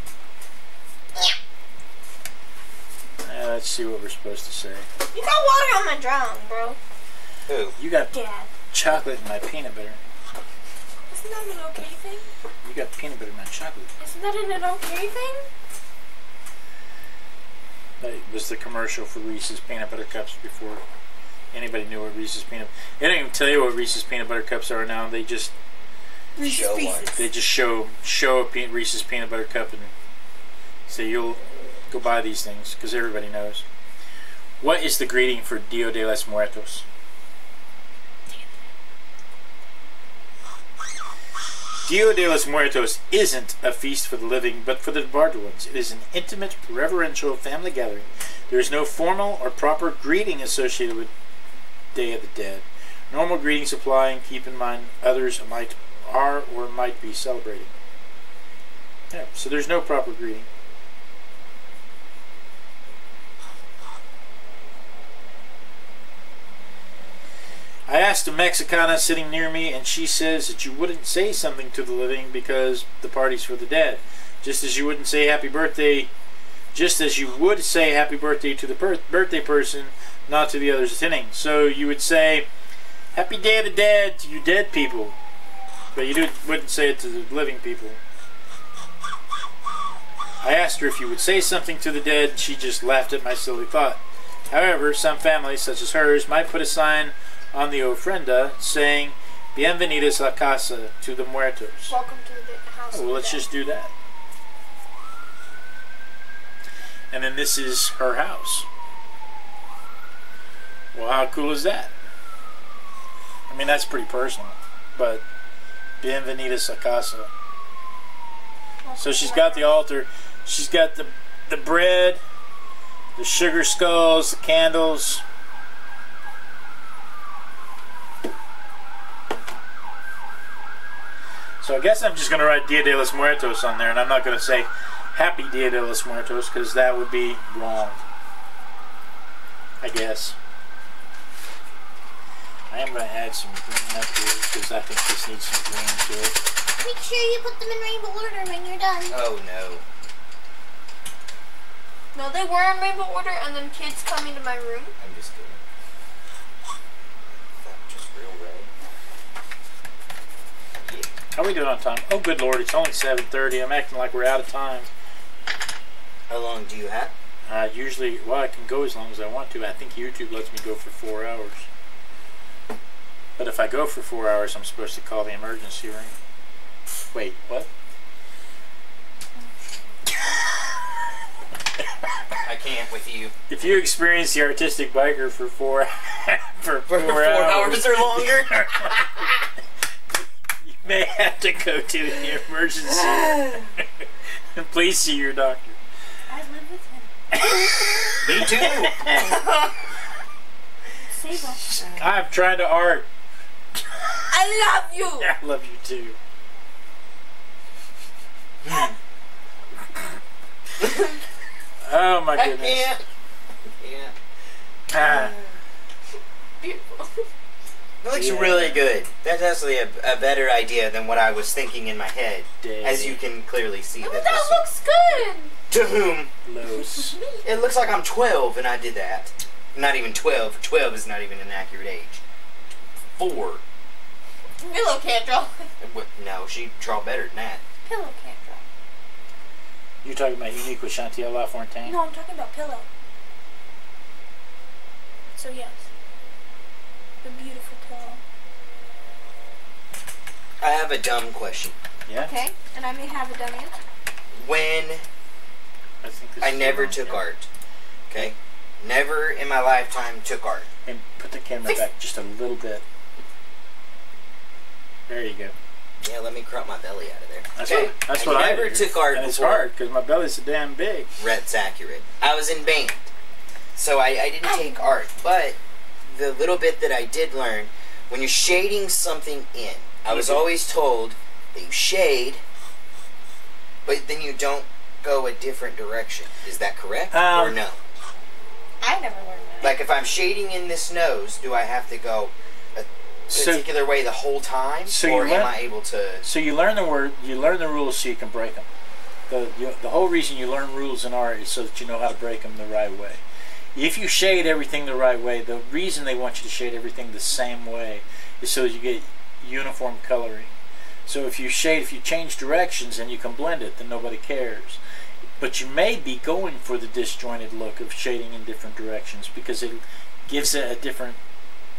Let's see what we're supposed to say. you got water on my drown, bro. Who? You got Dad. chocolate in my peanut butter. Isn't that an okay thing? You got peanut butter in my chocolate. Isn't that an okay thing? That was the commercial for Reese's peanut butter cups before anybody knew what Reese's peanut. They don't even tell you what Reese's peanut butter cups are now. They just Show one. they just show a Reese's peanut butter cup and say you'll go buy these things because everybody knows. What is the greeting for Dia de los Muertos? Dia de los Muertos isn't a feast for the living, but for the departed ones. It is an intimate, reverential family gathering. There is no formal or proper greeting associated with Day of the Dead. Normal greetings apply, and keep in mind others are or might be celebrating. Yeah, so there's no proper greeting. I asked a Mexicana sitting near me, and she says that you wouldn't say something to the living because the party's for the dead. Just as you wouldn't say happy birthday just as you would say happy birthday to the birthday person, not to the others attending. So you would say happy day of the dead to you dead people, but you wouldn't say it to the living people. I asked her if you would say something to the dead, and she just laughed at my silly thought. However, some families, such as hers, might put a sign on the ofrenda saying Bienvenidos a casa to the muertos. Welcome to the house. Oh, well, let's just do that. And then this is her house. Well, how cool is that? I mean, that's pretty personal, but Bienvenidos a casa. So she's got the altar. She's got the bread, the sugar skulls, the candles. So I guess I'm just going to write Dia de los Muertos on there, and I'm not going to say Happy Dia de los Muertos, because that would be wrong, I guess. I am going to add some green up here, because I think this needs some green to it. Make sure you put them in rainbow order when you're done. Oh no. No, they were in rainbow order, and then kids come into my room. I'm just kidding. That just real red. Yeah. How are we doing on time? Oh, good Lord, it's only 7:30. I'm acting like we're out of time. How long do you have? Usually, well, I can go as long as I want to. I think YouTube lets me go for 4 hours. But if I go for 4 hours, I'm supposed to call the emergency ring. Wait, what? I can't with you. If you experience the artistic biker for four For 4 hours or longer. you may have to go to the emergency room. Please see your doctor. I live with him. Me too. Save us. I'm trying to art. I love you. I love you too. Oh my goodness. Yeah. Beautiful. It looks really good. That's actually a better idea than what I was thinking in my head. As you can clearly see. Oh, that looks good. To whom? Los. It looks like I'm 12 and I did that. Not even 12. 12 is not even an accurate age. 4. Pillow can't draw. No, she draw better than that. Pillow can't draw. You're talking about Unique with Chantiel Lafontaine? No, I'm talking about pillow. So yes. The beautiful pillow. I have a dumb question. Yeah? Okay, and I may have a dumb answer. When I think this I is never the took wrong- art, okay? Never in my lifetime took art. And put the camera back just a little bit. There you go. Yeah, let me crop my belly out of there. That's Okay, that's I what never I do. took art And it's before. hard because my belly's so damn big. That's accurate. I was in band, so I didn't take art. But the little bit that I did learn, when you're shading something in, I was always told that you shade, but then you don't go a different direction. Is that correct or no? I never learned that. Like if I'm shading in this nose, do I have to go a particular way the whole time, or am I able to? So you learn the rules so you can break them. The whole reason you learn rules in art is so that you know how to break them the right way. If you shade everything the right way, the reason they want you to shade everything the same way is so that you get uniform coloring. So if you change directions and you can blend it, then nobody cares. But you may be going for the disjointed look of shading in different directions because it gives it a different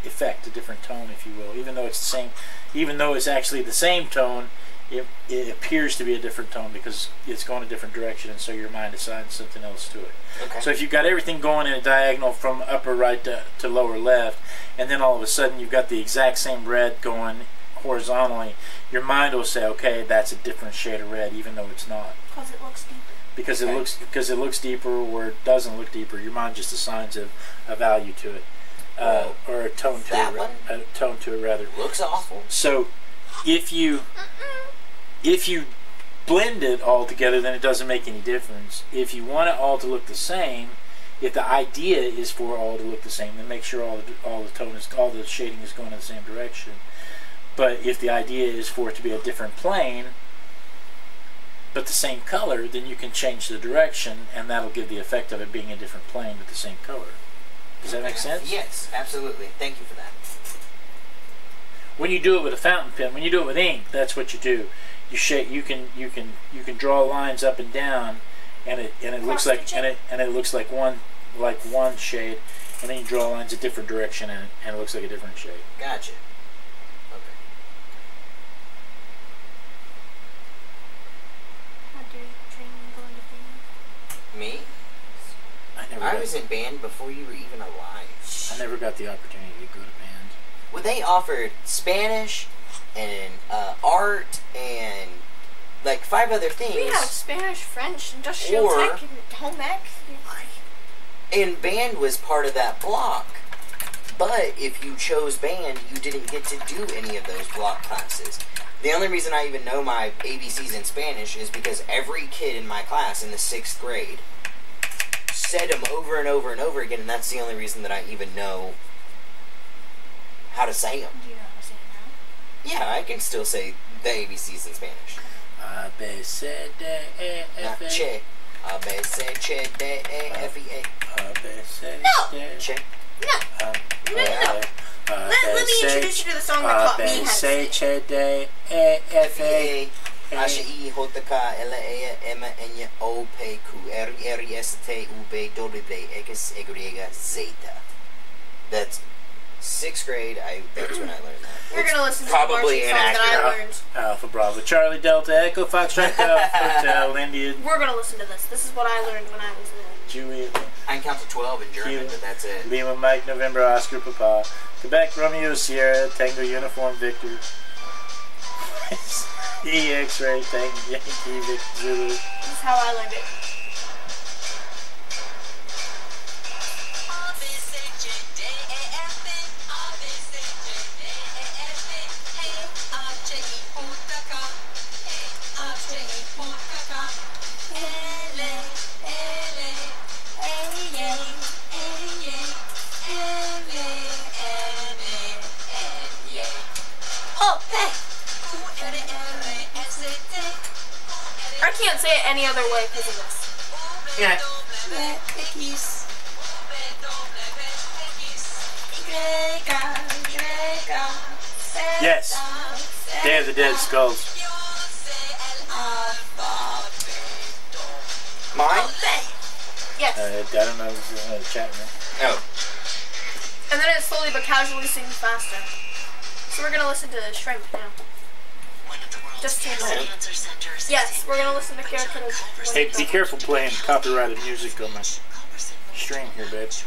effect, a different tone, if you will. Even though it's the same, even though it's actually the same tone, it appears to be a different tone because it's going a different direction, and so your mind assigns something else to it. Okay. So if you've got everything going in a diagonal from upper right to lower left, and then all of a sudden you've got the exact same red going horizontally, your mind will say, okay, that's a different shade of red, even though it's not. Because it looks deeper. Because it looks deeper or it doesn't look deeper. Your mind just assigns a value to it, or a tone to that it. one? A tone to it rather. Looks awful. So if you blend it all together, then it doesn't make any difference. If you want it all to look the same, if the idea is for all to look the same, then make sure all the shading is going in the same direction. But if the idea is for it to be a different plane, but the same color, then you can change the direction, and that'll give the effect of it being a different plane with the same color. Does that make sense? Yes, absolutely. Thank you for that. When you do it with a fountain pen, when you do it with ink, that's what you do. You shade. You can draw lines up and down, and it looks like one shade, and then you draw lines a different direction, and it looks like a different shade. Gotcha. Okay. How dare you train me going to band? Me? I was in band before you were even alive. I never got the opportunity to go to band. Well, they offered Spanish and art and like 5 other things. We have Spanish, French, industrial tech, and home ec. And band was part of that block. But if you chose band, you didn't get to do any of those block classes. The only reason I even know my ABCs in Spanish is because every kid in my class in the 6th grade said them over and over and over again, and that's the only reason that I even know how to say them. Do you know how to say it now? Yeah, I can still say the ABCs in Spanish. A, B, C, D, E, F, A. Che. A, B, C, Che, D, E, F, E, A. A, B, C, D. Che. No. No. Let me introduce you to the song that taught me how to say Che, D, E, F, A. H, I, J, K, L, E, M, N, O, P, Q, R, R, S, T, U, V, W, X, Y, Z. That's 6th grade. That's when I learned that. We're going to listen to the probably marching song that I learned. Alpha Bravo Charlie Delta Echo Foxtrot Golf Hotel India. We're going to listen to this. This is what I learned when I was little. Juliet. I can count to 12 in German, but that's it. Lima Mike November Oscar Papa. Quebec Romeo Sierra Tango Uniform Victor. E X-Ray Tango Yankee Victor Zulu. This is how I learned it. I can't say it any other way because of this. Yeah. Yes. Day of the Dead Skulls. Mine? Yes. I don't know if you're in the chat room. Oh. And then it slowly but casually sings faster. So we're going to listen to Shrimp now. Just to yes, we're going to listen to character. Hey, be careful playing copyrighted music on my stream here, babe. It's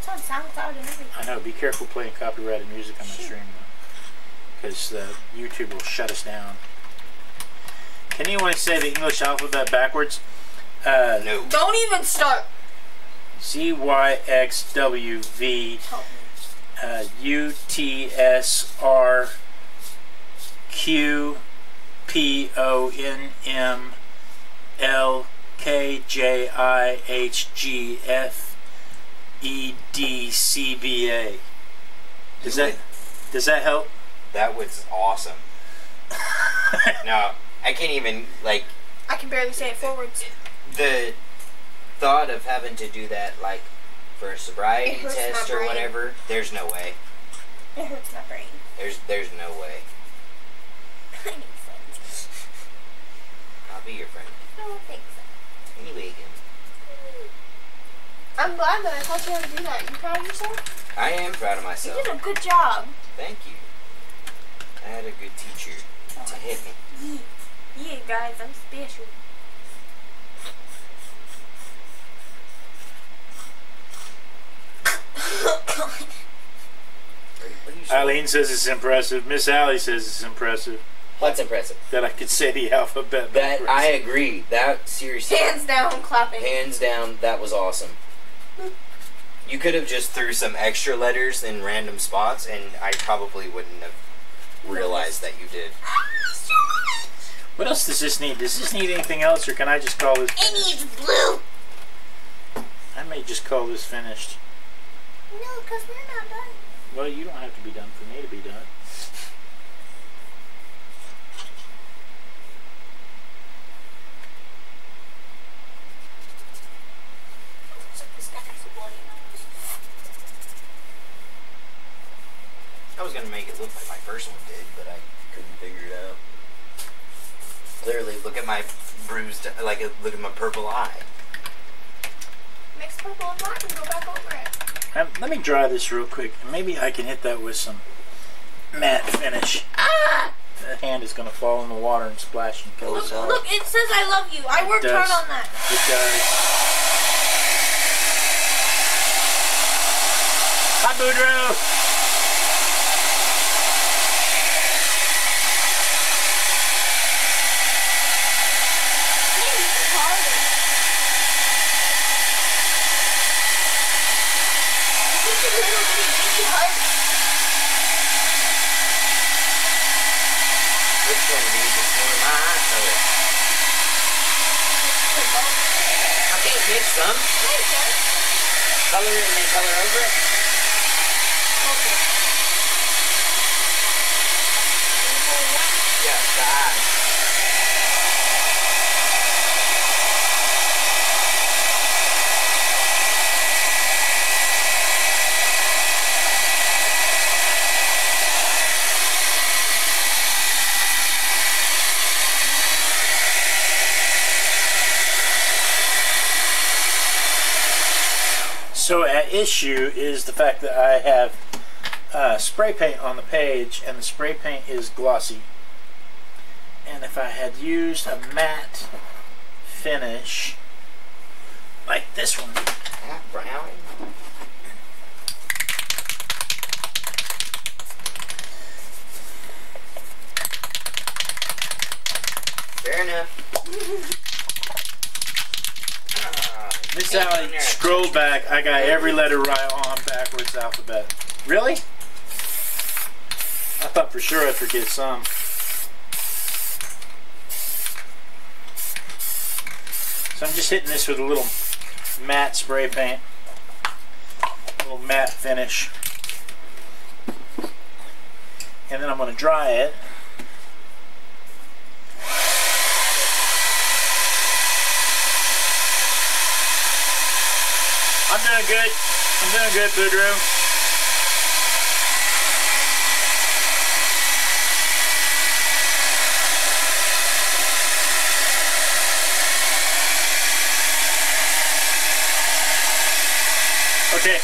on SoundCloud and everything. I know, be careful playing copyrighted music on my stream, though. Because YouTube will shut us down. Can anyone say the English alphabet backwards? No. Don't even start. Z, Y, X, W, V, U, T, S, R, Q, P, O, N, M, L, K, J, I, H, G, F, E, D, C, B, A. Does that help? That was awesome. No, I can't even, like... I can barely say it forwards. The thought of having to do that, like, for a sobriety test or whatever, there's no way. It hurts my brain. There's no way. I need friends. I'll be your friend. I don't think so. Anyway, I'm glad that I taught you how to do that. You proud of yourself? I am proud of myself. You did a good job. Thank you. I had a good teacher to hit me. Yeah, guys, I'm special. Eileen says it's impressive. Miss Allie says it's impressive. What's impressive? That I could say the alphabet backwards. That I agree. That seriously. Hands down, clapping. Hands down, that was awesome. You could have just threw some extra letters in random spots, and I probably wouldn't have realized that you did. What else does this need? Does this need anything else, or can I just call this finished? It needs blue. I may just call this finished. No, because we're not done. Well, you don't have to be done for me to be done. was gonna make it look like my first one did, but I couldn't figure it out. Clearly, look at my bruised, like, look at my purple eye. Mix purple and black and go back over it. Let me dry this real quick. Maybe I can hit that with some matte finish. Ah! That hand is going to fall in the water and splash and kill us all. Look, it says I love you. I worked hard on that. It does. Hi, Boudreaux. Which one of these is more my color? I can't mix them. Color it and then color over it. Yeah, the eyes. So at issue is the fact that I have spray paint on the page, and the spray paint is glossy. And if I had used a matte finish like this one, Brown. Fair enough. Miss Allie, scroll back. I got every letter right on backwards alphabet. Really? I thought for sure I'd forget some. So I'm just hitting this with a little matte spray paint. A little matte finish. And then I'm going to dry it. I'm doing good. I'm doing good, Boudreaux. Okay.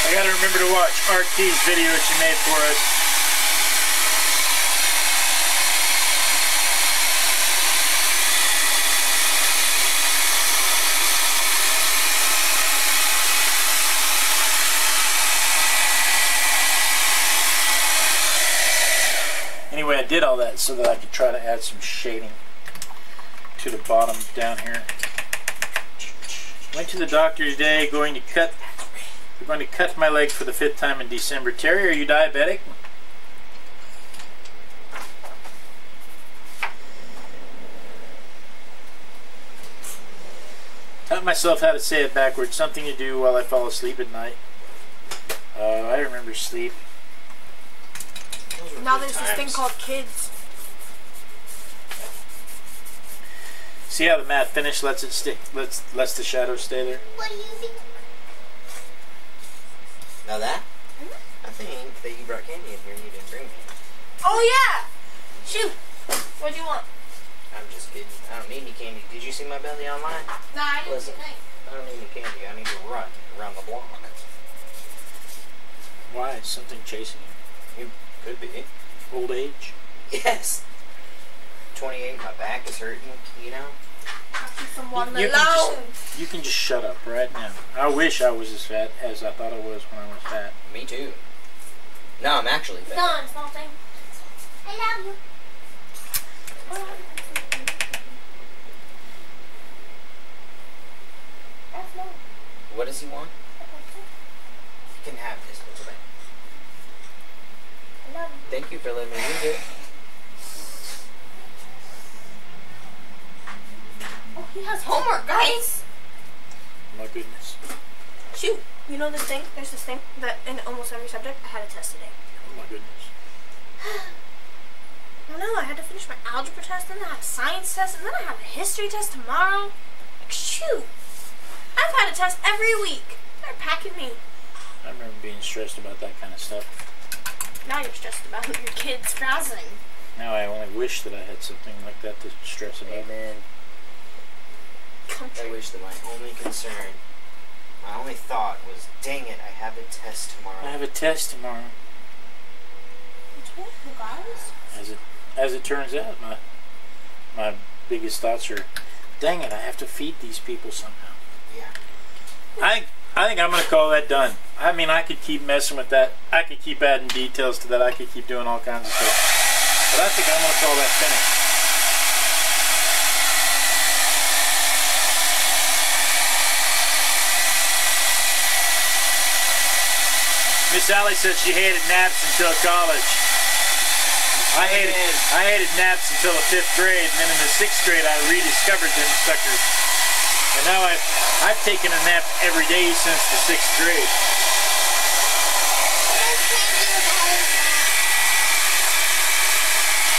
I gotta remember to watch Art T's video that she made for us. Anyway, I did all that so that I could try to add some shading to the bottom down here. Went to the doctor today, going to cut my leg for the 5th time in December. Terry, are you diabetic? Taught myself how to say it backwards. Something to do while I fall asleep at night. I remember sleep. Now there's this thing called kids. See how the matte finish lets it stick, lets the shadows stay there? What do you think? Now that? I think that you brought candy in here and you didn't bring me. Oh yeah! Shoot! What do you want? I'm just kidding. I don't need any candy. Did you see my belly online? Nah, I didn't Listen, see I don't need any candy. I need to run around the block. Why? Is something chasing you? You could be. Old age? Yes. 28, my back is hurting, you know? Someone You alone. you can just shut up right now. I wish I was as fat as I thought I was when I was fat. Me too. No, I'm actually fat. Done, small thing. I love you. What does he want? You can have this little bit. I love you. Thank you for letting me use it. Oh, he has homework, guys. My goodness. Shoot. You know this thing? There's this thing that in almost every subject, I had a test today. Oh my goodness. I don't know, I had to finish my algebra test, then I have a science test, and then I have a history test tomorrow. Like, shoot. I've had a test every week. They're packing me. I remember being stressed about that kind of stuff. Now you're stressed about your kids frazzing. Now I only wish that I had something like that to stress about. Amen. I wish that my only concern, my only thought was, dang it, I have a test tomorrow. I have a test tomorrow. As it turns out, my biggest thoughts are, dang it, I have to feed these people somehow. Yeah. I think I'm gonna call that done. I mean, I could keep messing with that. I could keep adding details to that. I could keep doing all kinds of stuff. But I think I'm gonna call that finished. Miss Allie said she hated naps until college. I hated naps until the 5th grade, and then in the 6th grade I rediscovered them suckers. And now I've taken a nap every day since the 6th grade.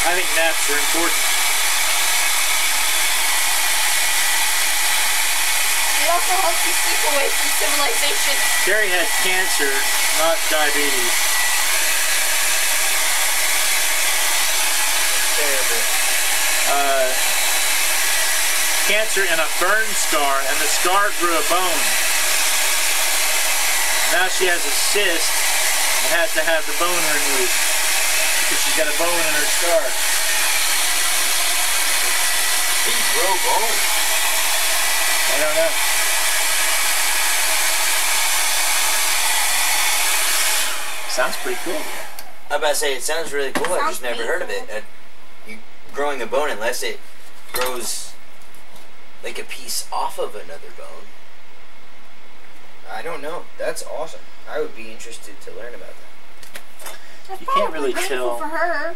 I think naps are important. It also helps you sleep away from civilization. Terry had cancer, not diabetes. Terrible. Cancer and a burn scar, and the scar grew a bone. Now she has a cyst and has to have the bone removed because she's got a bone in her scar. He grow bone. I don't know. Sounds pretty cool. I'm about to say, it sounds really cool. I just never heard of it. You growing a bone, unless it grows like a piece off of another bone. I don't know. That's awesome. I would be interested to learn about that. You can't really tell for her.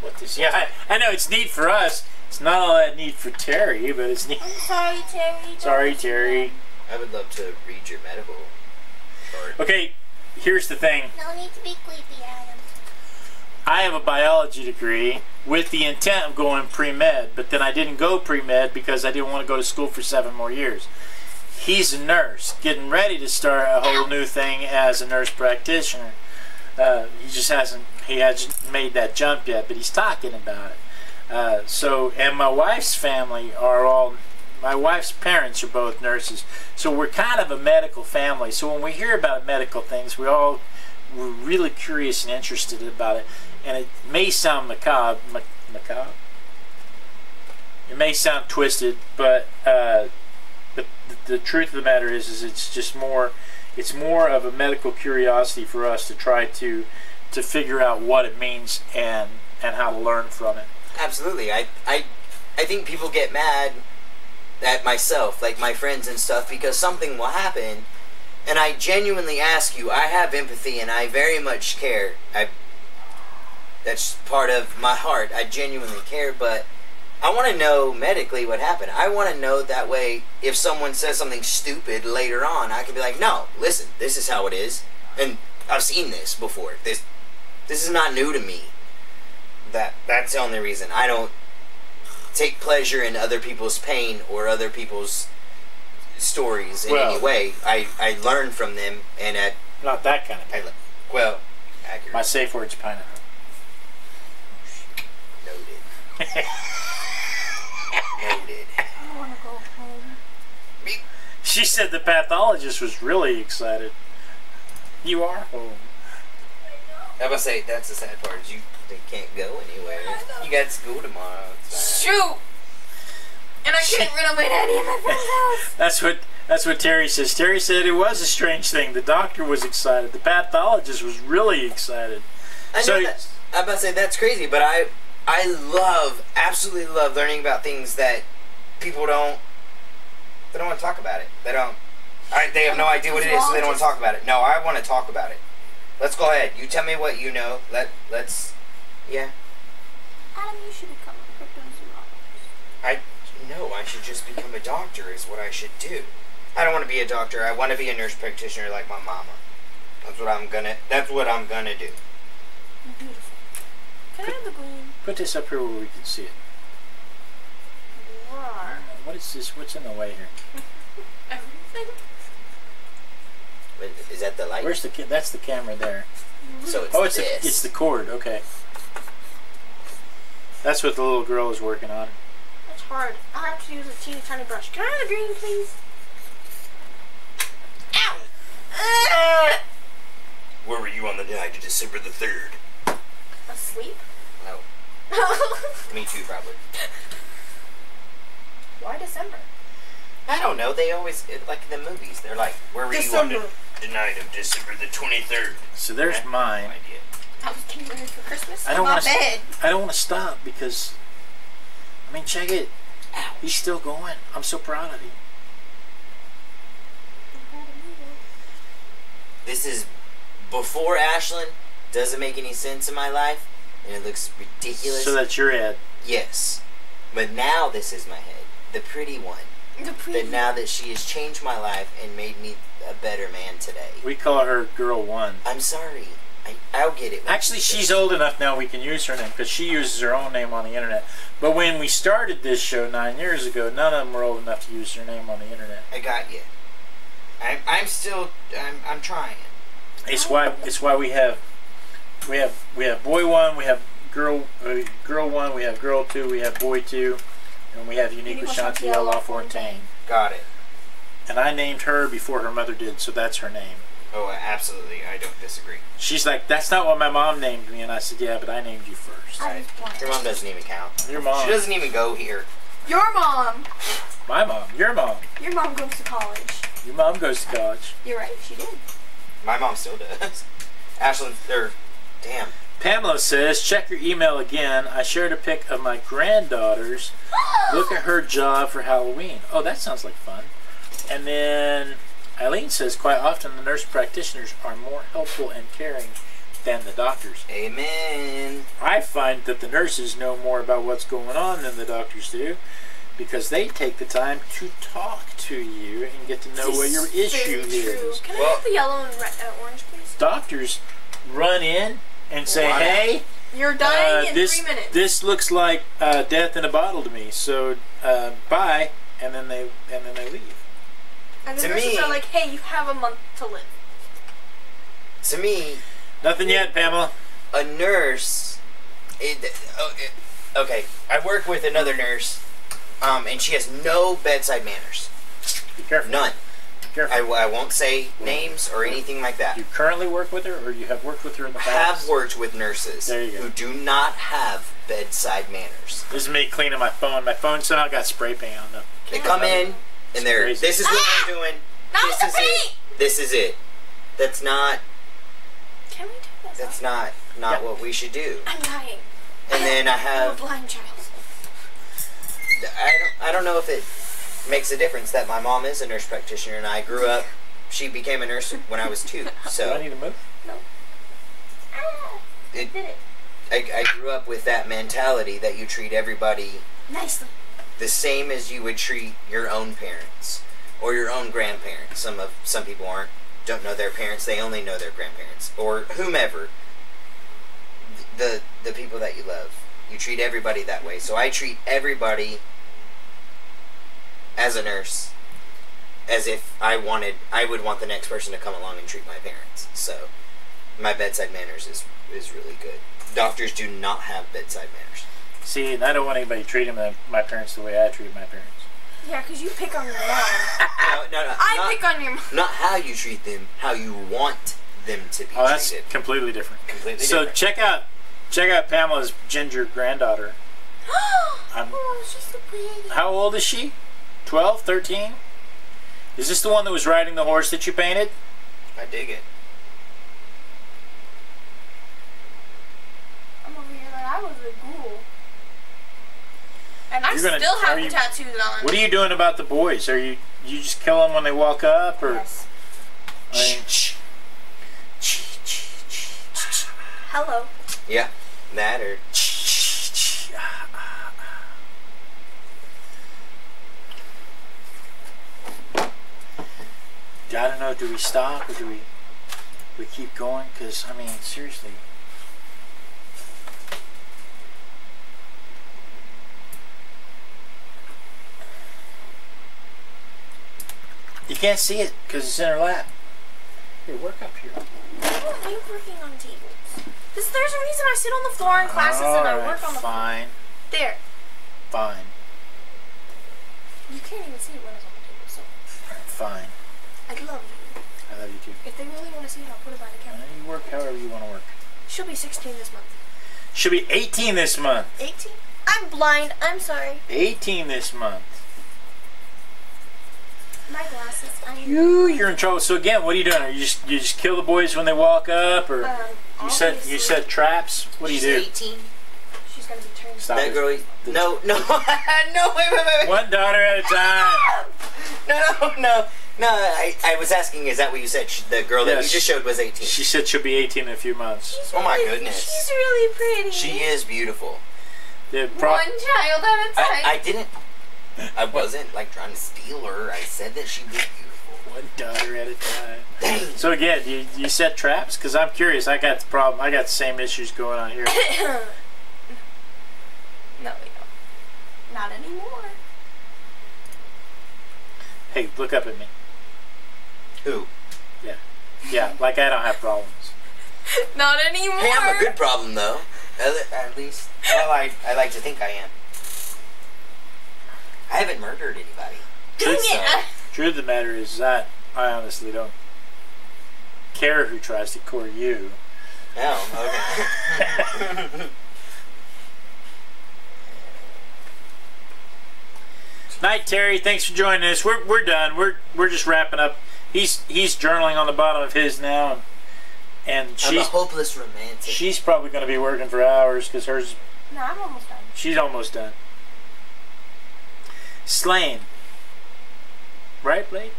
what this is. Yeah, I know it's neat for us. It's not all that neat for Terry, but it's neat. I'm sorry, Terry. Sorry, Terry. I would love to read your medical chart. Okay, here's the thing. No need to be creepy, Adam. I have a biology degree with the intent of going pre-med, but then I didn't go pre-med because I didn't want to go to school for 7 more years. He's a nurse, getting ready to start a whole new thing as a nurse practitioner. He hasn't made that jump yet, but he's talking about it. And my wife's family my wife's parents are both nurses, so we're kind of a medical family. So when we hear about medical things, we're really curious and interested about it. And it may sound macabre. It may sound twisted, but the truth of the matter is it's just more. It's more of a medical curiosity for us to try to figure out what it means and how to learn from it. Absolutely. I think people get mad at myself, like my friends and stuff, because something will happen, and I genuinely ask you. I have empathy, and I very much care. That's part of my heart. I genuinely care, but I want to know medically what happened. I want to know that way if someone says something stupid later on, I can be like, no, listen, this is how it is, and I've seen this before. This is not new to me. That's the only reason. I don't take pleasure in other people's pain or other people's stories in any way. I learn from them, and not that kind of pain. Accurate. My safe word's pineapple. Noted. Noted. I want to go home. She said the pathologist was really excited. You are home. I was say that's the sad part is they can't go anywhere. You got school tomorrow. Shoot! And I can't run away to any of my friend's house. That's what Terry says. Terry said it was a strange thing. The doctor was excited. The pathologist was really excited. I know that. I'm about to say that's crazy, but I absolutely love learning about things that people don't want to talk about it. They have no idea what it is, so they don't want to talk about it. No, I want to talk about it. Let's go ahead. You tell me what you know. Yeah. Adam, you should become a cryptozoologist. I should just become a doctor is what I should do. I don't want to be a doctor. I want to be a nurse practitioner like my mama. That's what I'm gonna do. Beautiful. Can I have the green? Put this up here where we can see it. Roar. What is this? What's in the way here? Everything. Is that the light? Where's the? That's the camera there. So it's it's the cord. Okay. That's what the little girl is working on. That's hard. I have to use a teeny tiny brush. Can I have a green, please? Ow! Where were you on the night of December the 3rd? Asleep? No. Me too, probably. Why December? I don't know. They always, like in the movies, they're like, where were you on the night of December the 23rd? So there's mine. No idea. I was getting ready for Christmas. I don't want to. I don't want to stop because, I mean, check it. He's still going. I'm so proud of him. This is before Ashlyn. Doesn't make any sense in my life, and it looks ridiculous. So that's your head. Yes, but now this is my head, the pretty one. The pretty. But now that she has changed my life and made me a better man today. We call her Girl 1. I'm sorry. I'll get it. Actually, she's old enough now we can use her name because she uses her own name on the internet. But when we started this show 9 years ago, none of them were old enough to use their name on the internet. I got you. I'm still. I'm trying. It's why we have boy 1, we have girl 1, we have girl 2, we have boy 2, and we have Unique with Chantiel La Fontaine. Got it. And I named her before her mother did, so that's her name. Oh, absolutely. I don't disagree. She's like, that's not what my mom named me, and I said, yeah, but I named you first. Your mom doesn't even count. Your mom. She doesn't even go here. Your mom. My mom. Your mom. Your mom goes to college. Your mom goes to college. You're right. She did. My mom still does. Ashlyn, damn. Pamela says, check your email again. I shared a pic of my granddaughter's. Look at her job for Halloween. Oh, that sounds like fun. And then Eileen says, quite often the nurse practitioners are more helpful and caring than the doctors. Amen. I find that the nurses know more about what's going on than the doctors do because they take the time to talk to you and get to know what your issue is. Can I have the yellow and orange, please? Doctors run in and say, hey, you're dying in 3 minutes. This looks like death in a bottle to me, so bye, and then they leave. And the nurses are like, hey, you have a month to live. To me, nothing yet, Pamela. A nurse, okay, I work with another nurse, and she has no bedside manners. Be careful. None. Be careful. I won't say names or anything like that. You currently work with her, or you have worked with her in the past? Have worked with nurses who do not have bedside manners. This is me cleaning my phone. My phone somehow got spray paint on them. They come in, and they're, this is what we're doing. This is it. This is it. That's not. Can we do this? That's not what we should do. I'm dying. And then I have. I'm a blind child. I don't know if it makes a difference that my mom is a nurse practitioner and I grew up. She became a nurse when I was 2. So. Do I need to move? No. I did it. I grew up with that mentality that you treat everybody nicely, the same as you would treat your own parents or your own grandparents. Some people don't know their parents; they only know their grandparents or whomever. The people that you love, you treat everybody that way. So I treat everybody as a nurse, as if I would want the next person to come along and treat my parents. So my bedside manners is really good. Doctors do not have bedside manners. See, and I don't want anybody treating my parents the way I treat my parents. Yeah, because you pick on your mom. No. I pick on your mom. Not how you treat them, how you want them to be treated. Oh, that's completely different. Completely so different. check out Pamela's ginger granddaughter. Oh, she's so pretty. How old is she? 12, 13? Is this the one that was riding the horse that you painted? I dig it. I'm over here like I was a ghoul. And I You're gonna- still have are the you- tattoos on. What are you doing about the boys? Are you just kill them when they walk up, or? Yes. I mean, Hello. Yeah, that or I don't know. Do we stop or do we keep going? Because I mean, seriously. You can't see it because it's in her lap. Here, work up here. I don't like working on tables. There's a reason I sit on the floor in classes and I work on the floor. Fine. There. Fine. You can't even see it when it's on the table, so. Fine. I love you. I love you too. If they really want to see it, I'll put it by the camera. You work however you want to work. She'll be 16 this month. She'll be 18 this month. 18? I'm blind. I'm sorry. 18 this month. My glasses. You're in trouble. So again, what are you doing? Are you just kill the boys when they walk up, or you set traps? What do you do? 18. She's gonna be turned. Stop that it. girl. No, no, no! Wait. One daughter at a time. No. I was asking. Is that what you said? The girl that you just showed was 18. She said she'll be 18 in a few months. Oh my goodness. She's really pretty. She is beautiful. Yeah, One child at a time. I didn't. I wasn't like trying to steal her. I said that she was beautiful. One daughter at a time. Dang. So again, you set traps? Because I'm curious. I got the problem. I got the same issues going on here. No, we don't. Not anymore. Hey, look up at me. Who? Yeah, like I don't have problems. Not anymore. Hey, I'm a good problem though. At least. Well, I like to think I am. I haven't murdered anybody. Dang it! Truth of the matter is that I honestly don't care who tries to court you. Oh, okay. Night, Terry. Thanks for joining us. We're done. We're just wrapping up. He's journaling on the bottom of his now, and I'm a hopeless romantic. She's probably going to be working for hours because hers. No, I'm almost done. She's almost done. Slain. Right, Blake?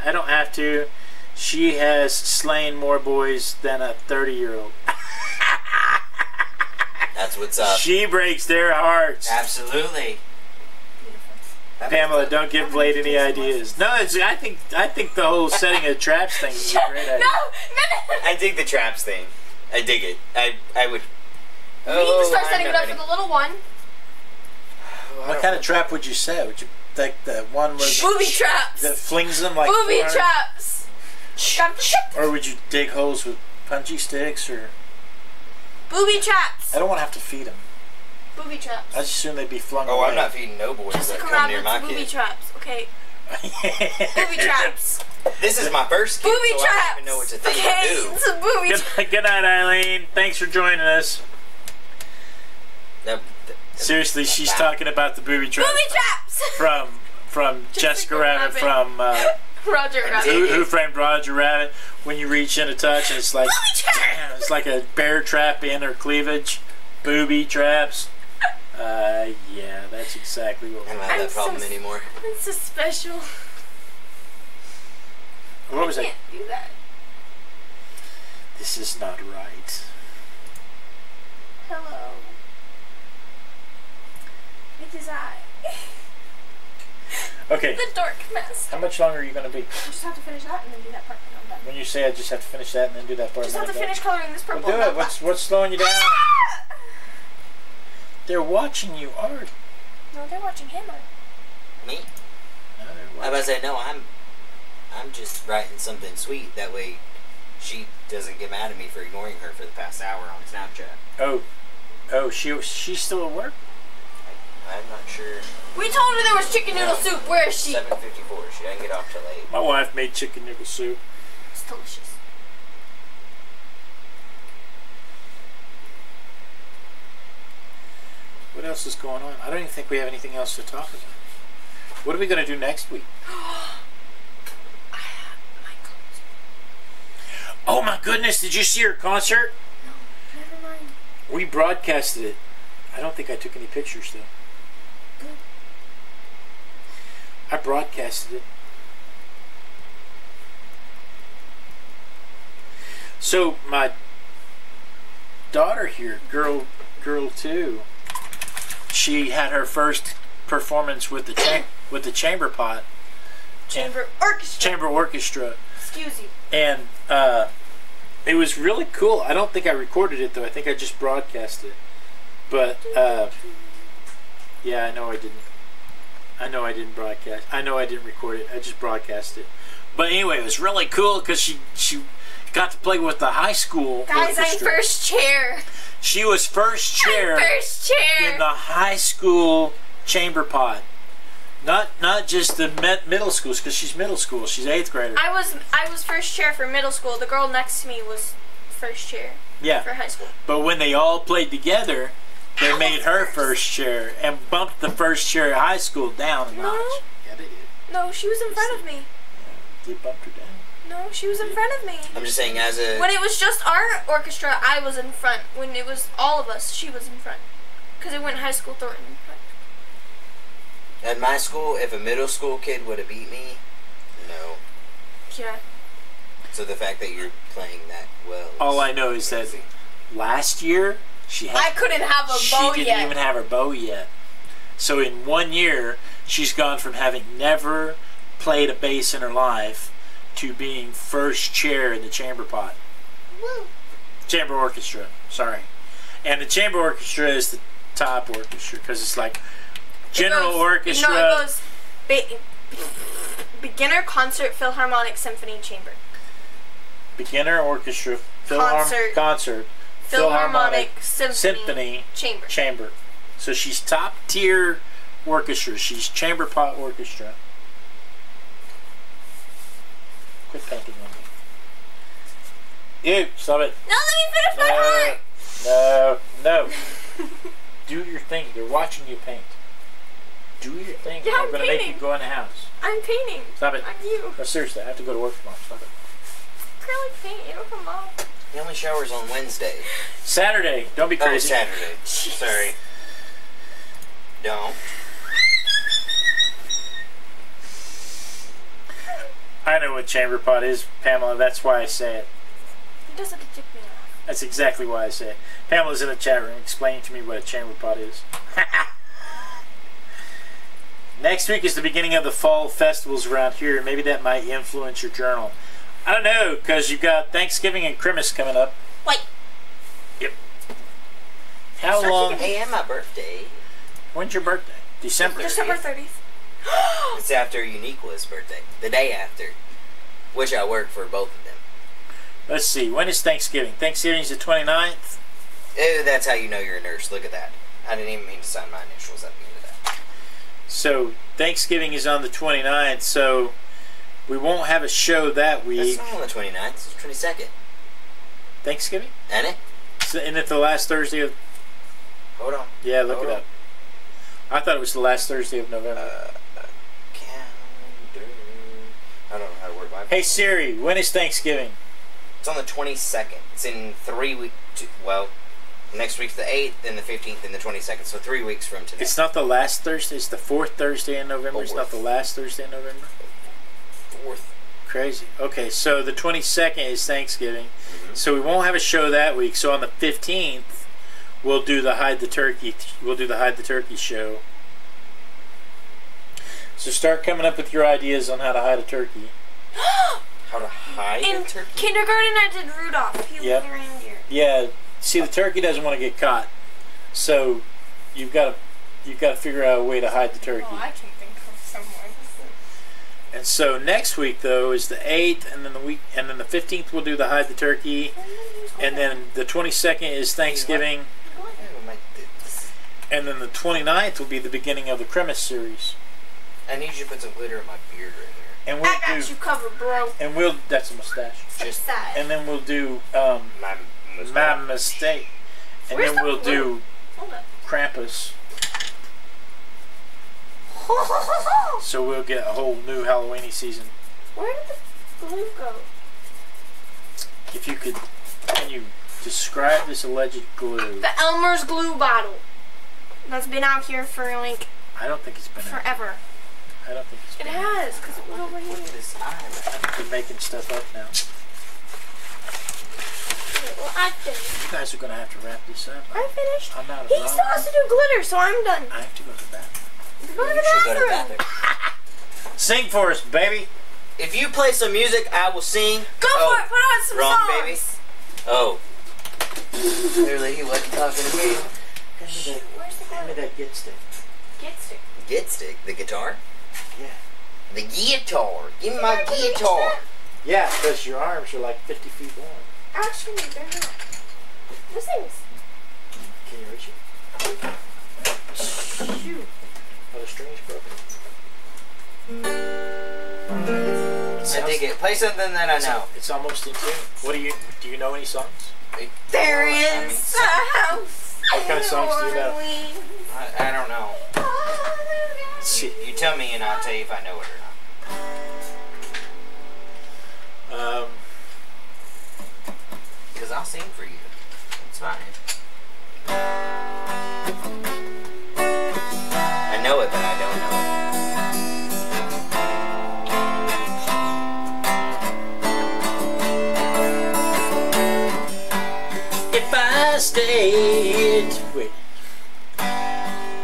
I don't have to. She has slain more boys than a 30-year-old. That's what's up. She breaks their hearts. Absolutely. Pamela, don't give Blade any ideas. No, I think the whole setting of traps thing is a great idea. No. I dig the traps thing. I dig it. I would. We need to start setting it up for the little one. What kind of trap would you set? Would you like the one where booby traps that flings them like booby corn? Traps? Or would you dig holes with punchy sticks or booby traps? I don't want to have to feed them. Booby traps. I just assume they'd be flung Oh, away. I'm not feeding no boys that Jessica come near my Rabbit's booby kid. traps. Okay. Booby traps. This is my first kid, Booby so traps. I don't even know what to think Okay, to do. it's a booby trap. Good night, Eileen. Thanks for joining us. No, Seriously, she's talking about the booby traps. Booby traps. From Jessica Rabbit from Roger Rabbit. Who Framed Roger Rabbit. When you reach in to touch, and it's like damn, it's like a bear trap in her cleavage. Booby traps. Yeah, that's exactly what. I don't have that problem anymore. It's so special. What was I that? can't do that. This is not right. Hello. It is I. Okay. The dark mess. How much longer are you going to be? I just have to finish that and then do that part and I'm done. When you say I just have to finish that and then do that part. Just have to and then finish I'm coloring this done? purple. Well, do it. What's slowing you down? Ah! They're watching you, Art. No, they're watching him. Me? No, they're I was about to say, no, I'm just writing something sweet. That way she doesn't get mad at me for ignoring her for the past hour on Snapchat. Oh, she's still at work? I'm not sure. We told her there was chicken noodle soup. Where is she? 7:54. She didn't get off till 8. My wife made chicken noodle soup. It's delicious. What else is going on? I don't even think we have anything else to talk about. What are we going to do next week? I have my concert. Oh my goodness, did you see her concert? No, never mind. We broadcasted it. I don't think I took any pictures though. Good. I broadcasted it. So my daughter here, girl 2, she had her first performance with the chamber pot. Chamber orchestra. Chamber orchestra. Excuse you. And it was really cool. I don't think I recorded it though. I think I just broadcast it. But yeah, I know I didn't broadcast. I know I didn't record it. I just broadcast it. But anyway, it was really cool because she got to play with the high school Guys, I'm orchestra. first chair. She was first chair, I'm first chair. in the high school chamber pot. Not just the middle schools, because she's middle school. She's 8th grader. I was first chair for middle school. The girl next to me was first chair. Yeah. For high school. But when they all played together, they made her first chair and bumped the first chair at high school down a notch. Yeah, they did. No, she was in front of me. They bumped her down. No, she was in front of me. I'm just saying, as a... When it was just our orchestra, I was in front. When it was all of us, she was in front. Because it went high school Thornton. At my school, if a middle school kid would have beat me, no. Yeah. So the fact that you're playing that well... All I know is that last year, I couldn't have a bow she didn't even have her bow yet. So in 1 year, she's gone from having never played a bass in her life to being first chair in the chamber pot. Woo. Chamber orchestra, sorry. And the chamber orchestra is the top orchestra because it's like general orchestra. No, it goes beginner concert philharmonic symphony chamber. Beginner orchestra concert philharmonic symphony chamber. So she's top tier orchestra. She's chamber pot orchestra. Quit painting on me. Ew, stop it. No, let me finish my heart. No. Do your thing. They're watching you paint. Do your thing. Yeah, I'm going to make you go in the house. I'm painting. Stop it. On you. No, seriously, I have to go to work tomorrow. Stop it. Acrylic paint, it'll come off. He only showers on Wednesday. Saturday. Don't be crazy. Oh, Saturday. Jeez. Sorry. Don't. I know what chamber pot is, Pamela. That's why I say it. He doesn't tick me off. That's exactly why I say it. Pamela's in the chat room explaining to me what a chamber pot is. Next week is the beginning of the fall festivals around here. Maybe that might influence your journal. I don't know, because you've got Thanksgiving and Christmas coming up. Wait. Yep. How long? Hey, and my birthday. When's your birthday? December 30th. It's after Uniqua's birthday. The day after. Which I work for both of them. Let's see. When is Thanksgiving? Thanksgiving's the 29th. Ew, that's how you know you're a nurse. Look at that. I didn't even mean to sign my initials at the end of that. So Thanksgiving is on the 29th, so we won't have a show that week. That's not on the 29th. It's the 22nd. Thanksgiving? Ain't it? Isn't it the last Thursday of... Hold on. Yeah, look it up. I thought it was the last Thursday of November. Calendar. I don't know how to word my... Hey Siri, when is Thanksgiving? It's on the 22nd. It's in 3 weeks. Well, next week's the 8th, then the 15th, and the 22nd. So 3 weeks from today. It's not the last Thursday. It's the 4th Thursday in November. It's not the last Thursday in November. 4th. Crazy. Okay, so the 22nd is Thanksgiving. So we won't have a show that week. So on the 15th, we'll do the Hide the Turkey. We'll do the Hide the Turkey show. So start coming up with your ideas on how to hide a turkey. How to hide In a turkey? kindergarten, I did Rudolph. He was a reindeer. Yeah. See, the turkey doesn't want to get caught, so you've got to figure out a way to hide the turkey. Oh, I can think of someone. And so next week though is the 8th, and then the 15th we'll do the Hide the Turkey, and then the 22nd is Thanksgiving, and then the 29th will be the beginning of the Christmas series. I need you to put some glitter in my beard right here. And I got you covered, bro. And that's a mustache. Just Sad. And then we'll do my mistake, and Where's then we'll the do Hold up. Krampus. So we'll get a whole new Halloweeny season. Where did the glue go? If you could, can you describe this alleged glue? The Elmer's glue bottle. That's been out here for like I don't think it's been out. forever. I don't think it's It been out. has, because it was over here. this eye. They're making stuff up now. Well, I finished. You guys are going to have to wrap this up. I finished. I'm out of He still has to do glitter, so I'm done. I have to go to the bathroom. Go to You should go to the the bathroom. bathroom. Sing for us, baby. If you play some music, I will sing. Go for it. Put on some wrong, songs. baby. Oh. Clearly he wasn't talking to me. Where's the Hand me glue? that get stick. Get stick. Get stick. The guitar? Yeah. The guitar. Give me You my gotta reach guitar. that. Yeah, because your arms are like 50 feet long. Actually, they're not. Those things. Can you reach it? Shoot. Oh, the string's broken. I dig it. Play something that I know. It's almost in tune. What do you know any songs? There is a house. What kind of songs do you know? I don't know. Let's see. You tell me and I'll tell you if I know it or not. Because I'll sing for you. It's fine. I know it, but I don't know it. If I stayed, wait.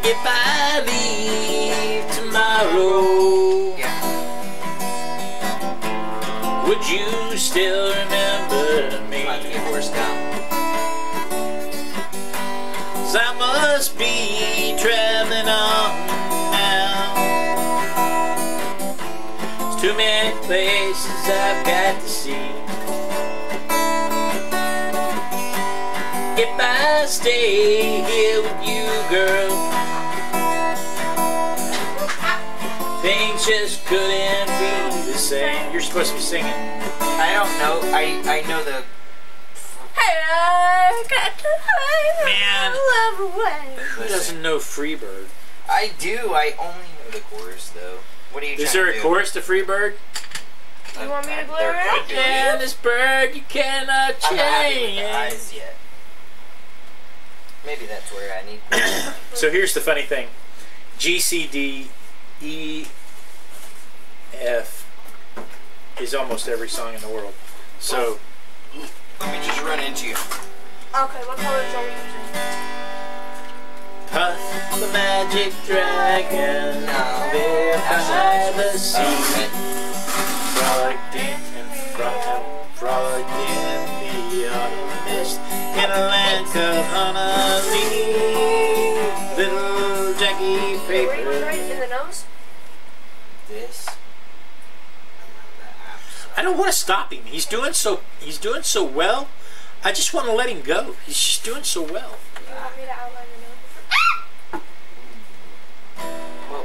If I leave tomorrow, Yeah. would you still remember me? About to get horsed down. 'Cause I must be traveling on now. There's too many places I've got to see. If I stay here with you, girl, things just couldn't be the same. You're supposed to be singing. I don't know. I know the. Hey, I got to hide Man. my love away. Who doesn't know Freebird? I do. I only know the chorus though. What are you? Is trying there to a do? chorus to Freebird? You want me to glue There it could up? be. And this bird you cannot I'm not happy with the change. eyes yet. Maybe that's where I need. So here's the funny thing. G, C, D, E, F is almost every song in the world. So Let me just run into you. Okay, what colors are we using? Puff the magic dragon behind the sea. Frolicked in and frolicked in the autumn mist in a land called Honolulu. Little Jackie Were you going Paper. right in the nose? This. I don't want to stop him. He's doing so well. I just want to let him go. He's just doing so well. Do you want me to outline the nose?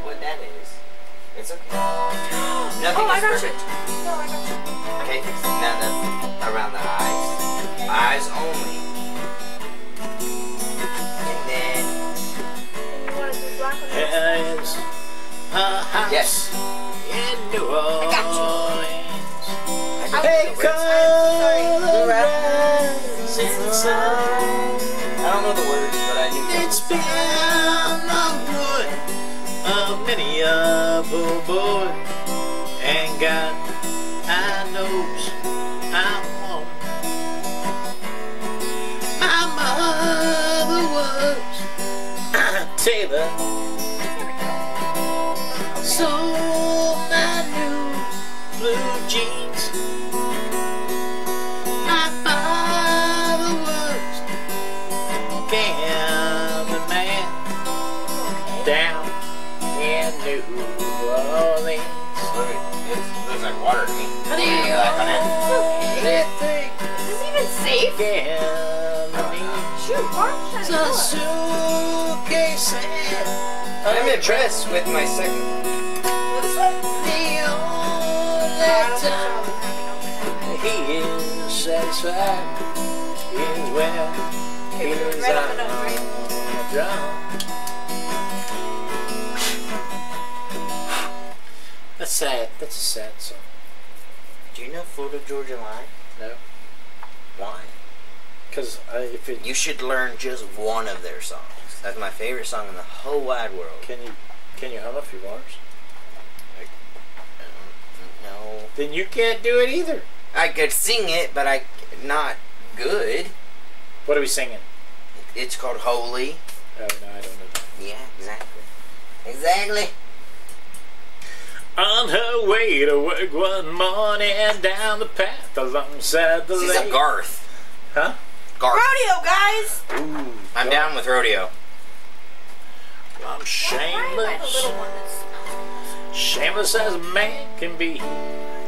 What that is? It's okay. Oh, Nothing I is got perfect. you. No, I got you. Okay, now around the eyes. Eyes only. And then. And you want to do black on the nose? Has a house Yes. in New Orleans. I They don't know the words. call the rising sun. I don't know the words, but I do. It's been the wood of many a poor boy, and God, I knows I'm one. My mother was a tailor, sold my new blue jeans. My father was a gambling man down in New Orleans. Look, it looks like water to me. How do you Black on it. think Is this even safe? gambling Shoot, why is should a I do it? suitcase and I'm impressed with my second one. What is it? the only time he is satisfied is when he's right on on the nose, right? a drum. That's sad. That's a sad song. Do you know Florida Georgia Line? No, Why? because if it You should learn just one of their songs. That's my favorite song in the whole wide world. can you hum a few bars? No. Then you can't do it either. I could sing it, but I not good. What are we singing? It's called Holy. Oh no, I don't know that. Yeah, exactly. Exactly. On her way to work one morning, down the path alongside the This is a lake. Garth. Huh? Garth. Rodeo, guys! Ooh, I'm down with rodeo. I'm Why am I the shameless. little one that's... Shameless as a man can be.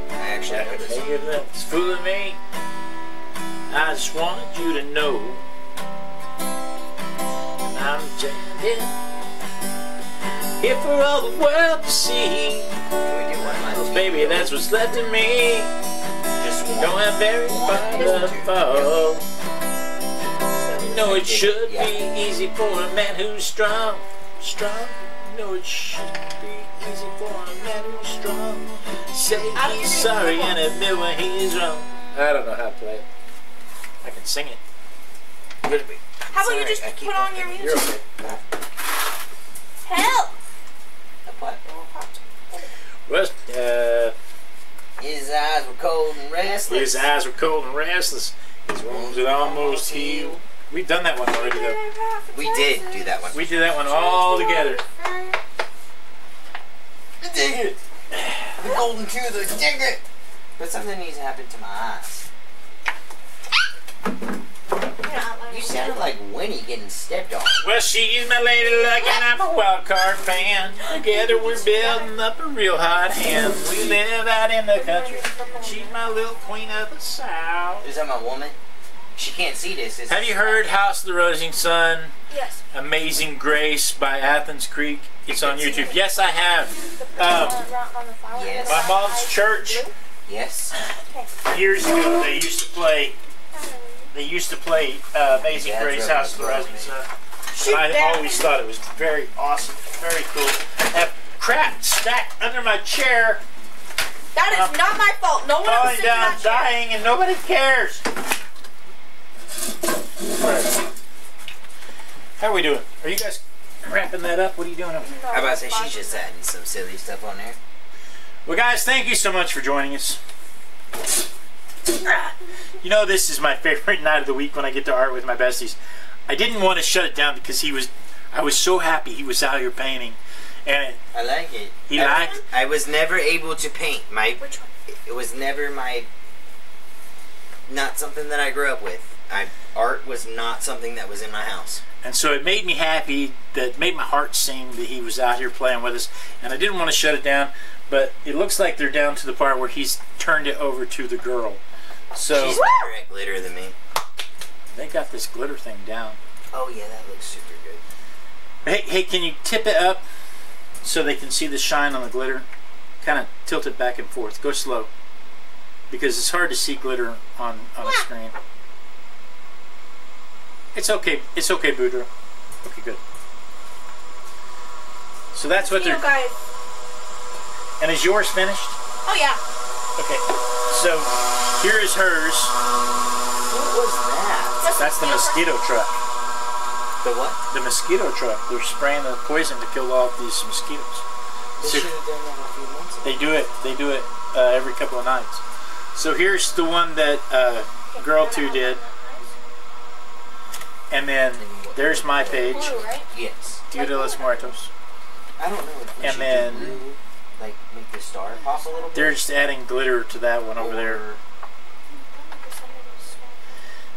I actually know this one. It's fooling me. I just wanted you to know I'm jammed in here for all the world to see. Can we do one month? Oh, baby, that's what's left of me. Just one. Don't have very far to fall. You know it should be easy for a man who's strong. Strong. You know it should be easy for a man who's strong. Say he's sorry and admit when he's wrong. I don't know how to play it. I can sing it. Good be. How about you just put on your music? You're okay. Help! Well, his eyes were cold and restless. his eyes were cold and restless. His wounds had almost healed. We've done that one already, though. We did do that one. We did that one all together. Dig it! The golden tooth, dig it! But something needs to happen to my eyes. You sounded like Winnie getting stepped on. Well, she's my lady luck and I'm a wild card fan. Together we're building up a real hot hand. We live out in the country. She's my little queen of the south. Is that my woman? She can't see this. Have you heard House of the Rising Sun? Yes. Amazing Grace by Athens Creek. It's on YouTube. Yes, I have. Yes. My mom's church Yes. years ago they used to play Amazing Grace, House of the Rising Sun. And I always thought it was very awesome, very cool. That crap stacked under my chair, That is not my fault. No one else falling sits in down, that chair. dying, and nobody cares. How are we doing? Are you guys wrapping that up? What are you doing over there? I about to say she's just adding some silly stuff on there. Well, guys, thank you so much for joining us. You know, this is my favorite night of the week when I get to art with my besties. I didn't want to shut it down because I was so happy he was out here painting, and I like it. I was never able to paint. Which one? It was never not something that I grew up with. Art was not something that was in my house. And so it made me happy, that made my heart sing that he was out here playing with us. And I didn't want to shut it down, but it looks like they're down to the part where he's turned it over to the girl. So she's better at glitter than me. They got this glitter thing down. Oh yeah, that looks super good. Hey, can you tip it up so they can see the shine on the glitter? Kind of tilt it back and forth. Go slow, because it's hard to see glitter on a screen. It's okay. It's okay, Boudreaux. Okay, good. So that's what they're. Guys. And is yours finished? Oh yeah. Okay. So here is hers. What was that? That's the mosquito truck. The what? The mosquito truck. They're spraying the poison to kill off these mosquitoes. They should have done that a few months ago. They do it. They do it every couple of nights. So here's the one that Girl 2 did. And then there's my page. Blue, right? Yes. Dia de los Muertos. I don't know if we And should then do blue, like make the star pop a little bit. they're just adding glitter to that one over there.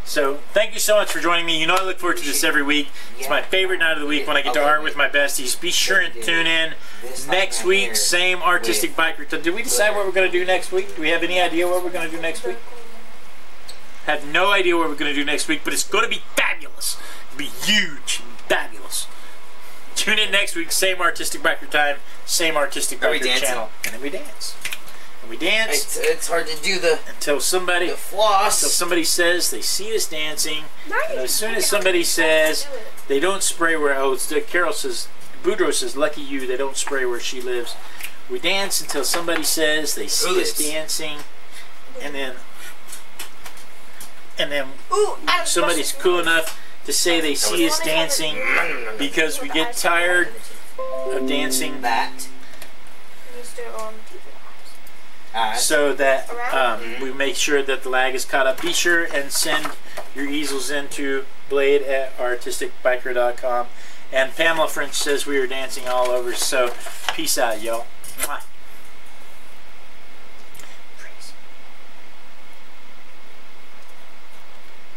So thank you so much for joining me. You know I look forward to this every week. It's my favorite night of the week when I get to art with my besties. Be sure and tune in next week. Same artistic biker. Did we decide what we're going to do next week? Do we have any idea what we're going to do next week? Have no idea what we're going to do next week, but it's going to be fabulous. It'll be huge and fabulous. Tune in next week. Same artistic biker time. Same artistic biker channel. And then we dance. And we dance. It's hard to do the floss. Until somebody says they see us dancing. And as soon as somebody says they don't spray where, Carol says, Boudreaux says, lucky you, they don't spray where she lives. We dance until somebody says they see us dancing. And then somebody's cool enough to say they see us dancing because we get tired of dancing. So that we make sure that the lag is caught up. Be sure and send your easels into blade@artisticbiker.com. And Pamela French says we are dancing all over. So peace out, y'all.